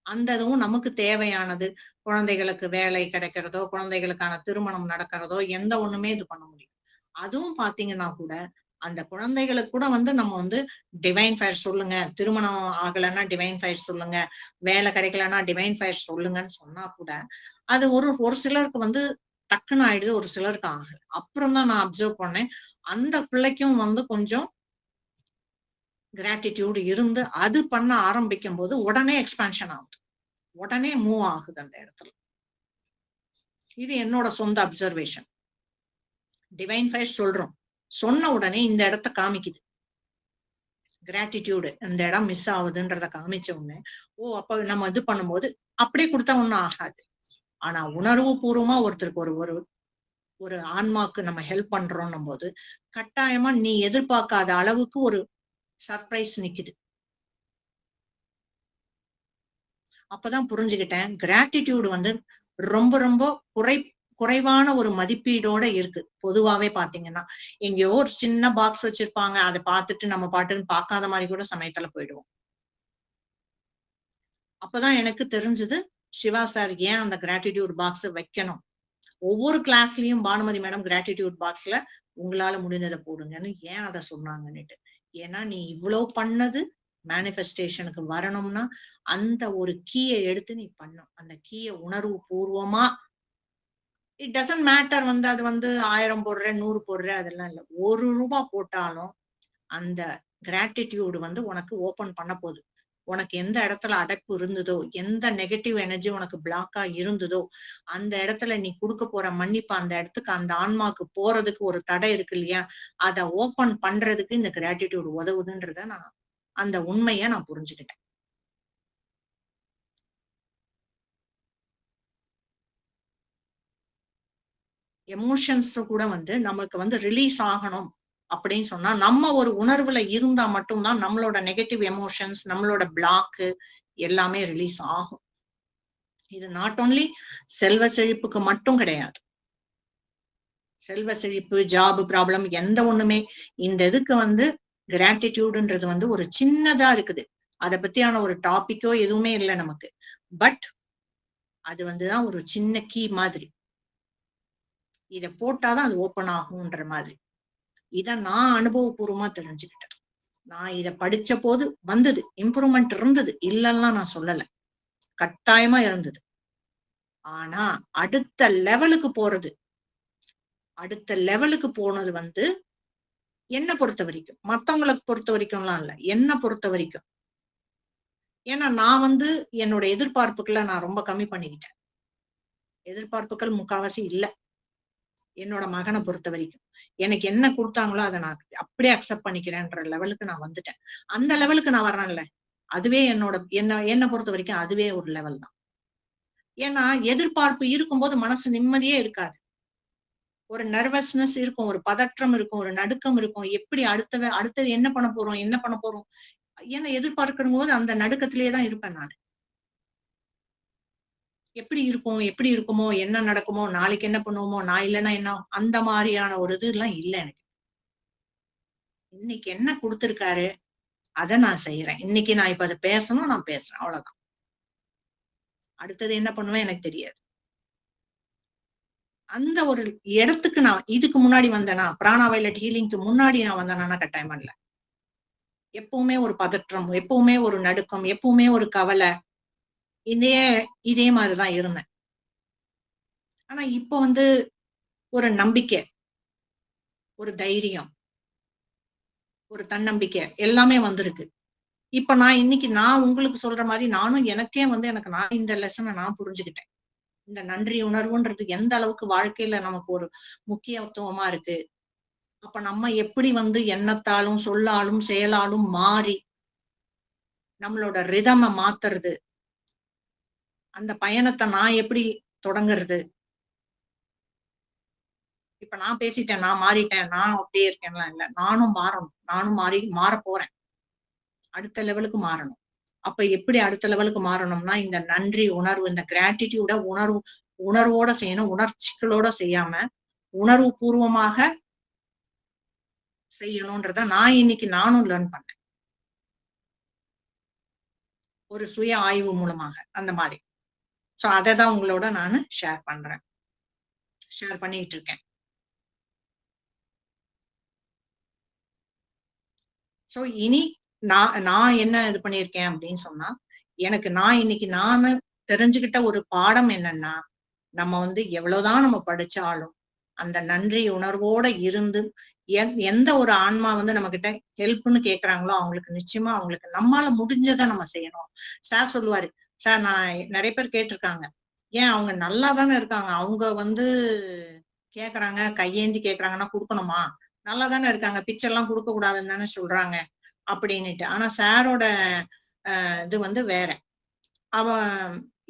அந்த இதுவும் நமக்கு தேவையானது. குழந்தைகளுக்கு வேலை கிடைக்கிறதோ, குழந்தைகளுக்கான திருமணம் நடக்கிறதோ, எந்த ஒண்ணுமே இது பண்ண முடியும். அதுவும் பாத்தீங்கன்னா கூட அந்த குழந்தைகளுக்கு கூட வந்து நம்ம வந்து டிவைன் ஃபயர் சொல்லுங்க, திருமணம் ஆகலைன்னா டிவைன் ஃபயர் சொல்லுங்க, வேலை கிடைக்கலன்னா டிவைன் ஃபயர் சொல்லுங்கன்னு சொன்னா கூட அது ஒரு சிலருக்கு வந்து டக்குன்னு ஆயிடுது, ஒரு சிலருக்கு ஆகல. அப்புறம் தான் நான் அப்சர்வ் பண்ணேன், அந்த பிள்ளைக்கும் வந்து கொஞ்சம் கிராட்டிடியூட் இருந்து அது பண்ண ஆரம்பிக்கும் போது உடனே எக்ஸ்பான்ஷன் ஆகுது, உடனே மூவ் ஆகுது அந்த இடத்துல. இது என்னோட சொந்த அப்சர்வேஷன். டிவைன் ஃபயர் சொல்றோம், சொன்ன உடனே இந்த இடத்த காமிக்குது. கிராட்டிடியூடு இந்த இடம் மிஸ் ஆகுதுன்றத காமிச்ச உடனே அப்ப நம்ம இது பண்ணும்போது அப்படியே கொடுத்தா ஒண்ணும் ஆகாது. ஆனா உணர்வு பூர்வமா ஒருத்தருக்கு ஒரு ஒரு ஒரு ஆன்மாக்கு நம்ம ஹெல்ப் பண்றோம்னும் போது கட்டாயமா நீ எதிர்பார்க்காத அளவுக்கு ஒரு சர்ப்ரைஸ் நிக்குது. அப்பதான் புரிஞ்சுக்கிட்டேன், கிராட்டிடியூடு வந்து ரொம்ப ரொம்ப குறைவான ஒரு மதிப்பீடோட இருக்கு. பொதுவாவே பாத்தீங்கன்னா எங்கேயோ ஒரு சின்ன பாக்ஸ் வச்சிருப்பாங்க, அதை பார்த்துட்டு நம்ம பாட்டுன்னு பார்க்காத மாதிரி கூட சமயத்துல போயிடுவோம். அப்பதான் எனக்கு தெரிஞ்சது, சிவா சார் ஏன் அந்த கிராட்டிடியூட் பாக்ஸ் வைக்கணும். ஒவ்வொரு கிளாஸ்லயும் பானுமதி மேடம் கிராட்டிடியூட் பாக்ஸ்ல உங்களால முடிஞ்சதை போடுங்கன்னு ஏன் அதை சொன்னாங்கன்னுட்டு. ஏன்னா நீ இவ்வளவு பண்ணது மேனிஃபெஸ்டேஷனுக்கு வரணும்னா அந்த ஒரு கீயை எடுத்து நீ பண்ணும். அந்த கீயை உணர்வு பூர்வமா, இட் டசன்ட் மேட்டர் வந்து அது வந்து 1000 போடுற 100 போடுற அதெல்லாம் இல்ல. 1 ரூபாய் போட்டாலும் அந்த கிராட்டிடியூடு வந்து உனக்கு ஓபன் பண்ண போகுது. உனக்கு எந்த இடத்துல அடப்பு இருந்ததோ, எந்த நெகட்டிவ் எனர்ஜி உனக்கு பிளாக்கா இருந்ததோ, அந்த இடத்துல நீ கொடுக்க போற மன்னிப்பு அந்த இடத்துக்கு அந்த ஆன்மாக்கு போறதுக்கு ஒரு தடை இருக்கு இல்லையா, அதை ஓபன் பண்றதுக்கு இந்த கிராட்டிடியூட் உதவுதுன்றத நான் அந்த உண்மையை நான் புரிஞ்சுக்கிட்டேன். எமோஷன்ஸ் கூட வந்து நமக்கு வந்து ரிலீஸ் ஆகணும் அப்படின்னு சொன்னா நம்ம ஒரு உணர்வுல இருந்தா மட்டும்தான் நம்மளோட நெகட்டிவ் எமோஷன்ஸ், நம்மளோட பிளாக்கு எல்லாமே ரிலீஸ் ஆகும். இது நாட் ஓன்லி செல்வ செழிப்புக்கு மட்டும் கிடையாது. செல்வ செழிப்பு, ஜாப் ப்ராப்ளம் எந்த ஒண்ணுமே இந்த இதுக்கு வந்து கிராட்டிடியூடுன்றது வந்து ஒரு சின்னதா இருக்குது. அதை பத்தியான ஒரு டாபிக்கோ எதுவுமே இல்லை நமக்கு. பட் அது வந்துதான் ஒரு சின்ன கீ மாதிரி. இத போட்டாதான் அது ஓபன் ஆகும்ன்ற மாதிரி. இத நான் அனுபவபூர்வமா தெரிஞ்சுக்கிட்டேன். நான் இத படிச்ச போது வந்தது, இம்ப்ரூவ்மெண்ட் இருந்தது, இல்லன்னா நான் சொல்லல, கட்டாயமா இருந்தது. ஆனா அடுத்த லெவலுக்கு போறது, அடுத்த லெவலுக்கு போனது வந்து என்ன பொறுத்த வரைக்கும், மத்தவங்களை பொறுத்த வரைக்கும்லாம் இல்ல, என்ன பொறுத்த வரைக்கும். ஏன்னா நான் வந்து என்னோட எதிர்பார்ப்புகளை நான் ரொம்ப கம்மி பண்ணிக்கிட்டேன். எதிர்பார்ப்புகள் முக்காவாசி இல்ல. என்னோட மகனை பொறுத்த வரைக்கும் எனக்கு என்ன கொடுத்தாங்களோ அதை நான் அப்படியே அக்செப்ட் பண்ணிக்கிறேன்ற லெவலுக்கு நான் வந்துட்டேன். அந்த லெவலுக்கு நான் வர்றேன்ல, அதுவே என்னை பொறுத்த வரைக்கும் அதுவே ஒரு லெவல் தான். ஏன்னா எதிர்பார்ப்பு இருக்கும்போது மனசு நிம்மதியே இருக்காது. ஒரு நர்வஸ்னஸ் இருக்கும், ஒரு பதற்றம் இருக்கும், ஒரு நடுக்கம் இருக்கும். எப்படி அடுத்தது என்ன பண்ண போறோம், என்ன பண்ண போறோம். ஏன்னா எதிர்பார்க்கும் போது அந்த நடுக்கத்திலேயே தான் இருப்பேன் நான். எப்படி இருக்கும், எப்படி இருக்குமோ, என்ன நடக்குமோ, நாளைக்கு என்ன பண்ணுவோமோ, நான் இல்லைன்னா என்ன, அந்த மாதிரியான ஒரு இது எல்லாம் இல்லை எனக்கு. இன்னைக்கு என்ன கொடுத்திருக்காரு அதை நான் செய்யறேன். இன்னைக்கு நான் இப்ப அதை பேசணும், நான் பேசுறேன், அவ்வளவுதான். அடுத்தது என்ன பண்ணுவேன் எனக்கு தெரியாது. அந்த ஒரு இடத்துக்கு நான் இதுக்கு முன்னாடி வந்தேனா, பிராணா வயலட் ஹீலிங்க்கு முன்னாடி நான் வந்தேனா கட்டாயமா இல்ல. எப்பவுமே ஒரு பதற்றம், எப்பவுமே ஒரு நடுக்கம், எப்பவுமே ஒரு கவலை, இதே மாதிரிதான் இருந்தேன். ஆனா இப்ப வந்து ஒரு நம்பிக்கை, ஒரு தைரியம், ஒரு தன்னம்பிக்கை எல்லாமே வந்திருக்கு. இப்ப நான் இன்னைக்கு நான் உங்களுக்கு சொல்ற மாதிரி நானும் எனக்கே வந்து நான் இந்த லெசனை நான் புரிஞ்சுக்கிட்டேன். இந்த நன்றி உணர்வுன்றது எந்த அளவுக்கு வாழ்க்கையில நமக்கு ஒரு முக்கியத்துவமா இருக்கு. அப்ப நம்ம எப்படி வந்து எண்ணத்தாலும் சொல்லாலும் செயலாலும் மாறி நம்மளோட ரிதம மாத்துறது, அந்த பயணத்தை நான் எப்படி தொடங்குறது, இப்ப நான் பேசிட்டேன், நான் மாறிட்டேன், நான் அப்படியே இருக்கேன்லாம் இல்ல. நானும் மாறணும். நானும் மாற போறேன். அடுத்த லெவலுக்கு மாறணும். அப்ப எப்படி அடுத்த லெவலுக்கு மாறணும்னா, இந்த நன்றி உணர்வு, இந்த கிராட்டிடியூட உணர்வோட செய்யணும். உணர்ச்சிகளோட செய்யாம, உணர்வு பூர்வமாக செய்யணும்ன்றத நான் இன்னைக்கு நானும் லேர்ன் பண்ணேன். ஒரு சுய ஆய்வு மூலமாக அந்த மாதிரி. சோ அததான் உங்களோட நானு ஷேர் பண்ணிட்டு இருக்கேன். சோ இனி நான் என்ன இது பண்ணியிருக்கேன் அப்படின்னு சொன்னா, எனக்கு நான் இன்னைக்கு நானு தெரிஞ்சுக்கிட்ட ஒரு பாடம் என்னன்னா, நம்ம வந்து எவ்வளவுதான் நம்ம படிச்சாலும் அந்த நன்றி உணர்வோட இருந்து எந்த ஒரு ஆன்மா வந்து நம்ம கிட்ட ஹெல்ப்னு கேக்குறாங்களோ அவங்களுக்கு நிச்சயமா அவங்களுக்கு நம்மால முடிஞ்சதை நம்ம செய்யணும். சார் சொல்லுவாரு, சார் நான் நிறைய பேர் கேட்டிருக்காங்க, ஏன் அவங்க நல்லா தானே இருக்காங்க, அவங்க வந்து கேக்குறாங்க, கையேந்தி கேக்குறாங்கன்னா கொடுக்கணுமா, நல்லா தானே இருக்காங்க, பிச்செல்லாம் கொடுக்க கூடாதுன்னு தானே சொல்றாங்க அப்படின்னுட்டு. ஆனா சாரோட இது வந்து வேற. அவன்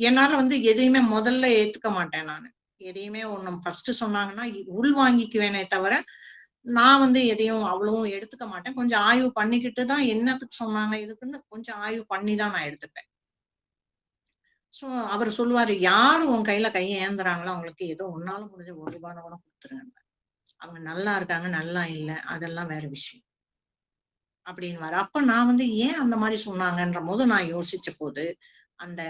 என்னால வந்து எதையுமே முதல்ல ஏத்துக்க மாட்டேன் நானு. எதையுமே ஒண்ணு ஃபர்ஸ்ட் சொன்னாங்கன்னா உள் வாங்கிக்குவேனே தவிர நான் வந்து எதையும் அவ்வளவும் எடுத்துக்க மாட்டேன். கொஞ்சம் ஆய்வு பண்ணிக்கிட்டு தான் என்னத்துக்கு சொன்னாங்க இதுக்குன்னு கொஞ்சம் ஆய்வு பண்ணி தான் நான் எடுத்துப்பேன். சோ அவர் சொல்லுவாரு, யாரு உன் கையில கையை ஏந்துறாங்களோ அவங்களுக்கு ஏதோ உன்னால முடிஞ்ச ஒரு ரூபாய் கூட கொடுத்துருங்க. அவங்க நல்லா இருக்காங்க, நல்லா இல்ல, அதெல்லாம் வேற விஷயம் அப்படின்னு. அப்ப நான் வந்து ஏன் அந்த மாதிரி சொன்னாங்கன்ற போது நான் யோசிச்ச போது, அந்த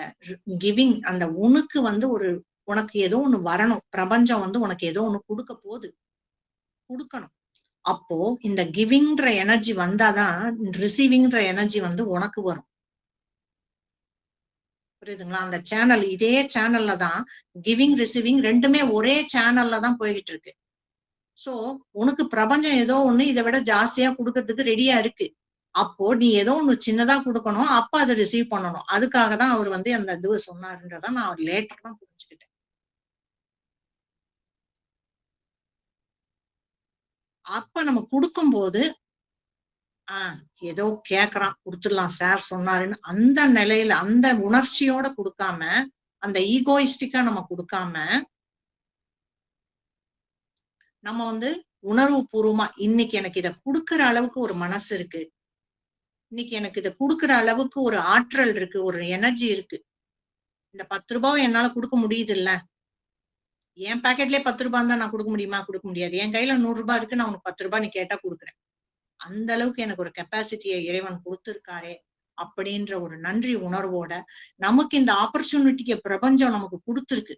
கிவிங், அந்த உனக்கு வந்து உனக்கு ஏதோ ஒண்ணு வரணும், பிரபஞ்சம் வந்து உனக்கு ஏதோ ஒண்ணு கொடுக்கணும். அப்போ இந்த கிவிங்ன்ற எனர்ஜி வந்தாதான் ரிசீவிங்ன்ற எனர்ஜி வந்து உனக்கு வரும். புரியுதுங்களா? அந்த சேனல், இதே சேனல்ல தான் கிவிங் ரிசீவிங் ரெண்டுமே ஒரே சேனல்ல தான் போய்கிட்டு இருக்கு. சோ உனக்கு பிரபஞ்சம் ஏதோ ஒண்ணு இதை விட ஜாஸ்தியா கொடுக்கறதுக்கு ரெடியா இருக்கு. அப்போ நீ ஏதோ ஒண்ணு சின்னதா கொடுக்கணும், அப்ப அதை ரிசீவ் பண்ணணும். அதுக்காக தான் அவர் வந்து அந்த இது சொன்னாருன்றத நான் லேட்டர் தான் புரிஞ்சுக்கிட்டேன். அப்ப நம்ம கொடுக்கும்போது ஏதோ கேக்குறான் கொடுத்துடலாம் சார் சொன்னாருன்னு அந்த நிலையில அந்த உணர்ச்சியோட கொடுக்காம, அந்த ஈகோயிஸ்டிக்கா நம்ம கொடுக்காம, நம்ம வந்து உணர்வு பூர்வமா இன்னைக்கு எனக்கு இதை கொடுக்குற அளவுக்கு ஒரு மனசு இருக்கு, இன்னைக்கு எனக்கு இதை கொடுக்குற அளவுக்கு ஒரு ஆற்றல் இருக்கு, ஒரு எனர்ஜி இருக்கு, இந்த 10 ரூபாவை என்னால கொடுக்க முடியுது இல்ல, என் பாக்கெட்லயே 10 ரூபாய் தான் நான் கொடுக்க முடியுமா? கொடுக்க முடியாது. என் கையில 100 ரூபாய் இருக்கு, நான் உனக்கு 10 ரூபாய் நீ கேட்டா கொடுக்குறேன். அந்த அளவுக்கு எனக்கு ஒரு கெப்பாசிட்டியை இறைவன் கொடுத்திருக்காரே அப்படின்ற ஒரு நன்றி உணர்வோட, நமக்கு இந்த ஆப்பர்ச்சுனிட்டிக்கு பிரபஞ்சம் நமக்கு கொடுத்துருக்கு.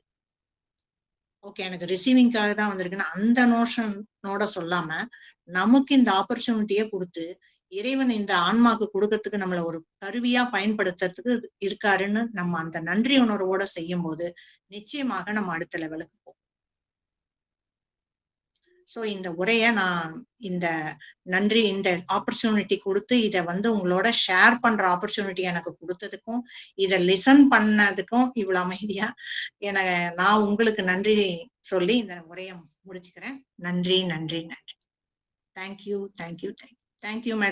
ஓகே, எனக்கு ரிசீவிங்காக தான் வந்திருக்குன்னு அந்த நோஷனோட சொல்லாம, நமக்கு இந்த ஆப்பர்ச்சுனிட்டியே கொடுத்து இறைவன் இந்த ஆன்மாக்கு கொடுக்கறதுக்கு நம்மள ஒரு கருவியா பயன்படுத்துறதுக்கு இருக்காருன்னு நம்ம அந்த நன்றி உணர்வோட செய்யும் போது நிச்சயமாக நம்ம அடுத்த லெவலுக்கு போவோம். சோ இந்த உரைய நான் இந்த நன்றி, இந்த ஆப்பர்ச்சுனிட்டி கொடுத்து இதை வந்து உங்களோட ஷேர் பண்ற ஆப்பர்ச்சுனிட்டி எனக்கு கொடுத்ததுக்கும், இதை லிசன் பண்ணதுக்கும், இவ்வளவு அமைதியா நான் உங்களுக்கு நன்றி சொல்லி இந்த உரையை முடிச்சுக்கிறேன். நன்றி நன்றி நன்றி. Thank you thank you thank you thank you madam.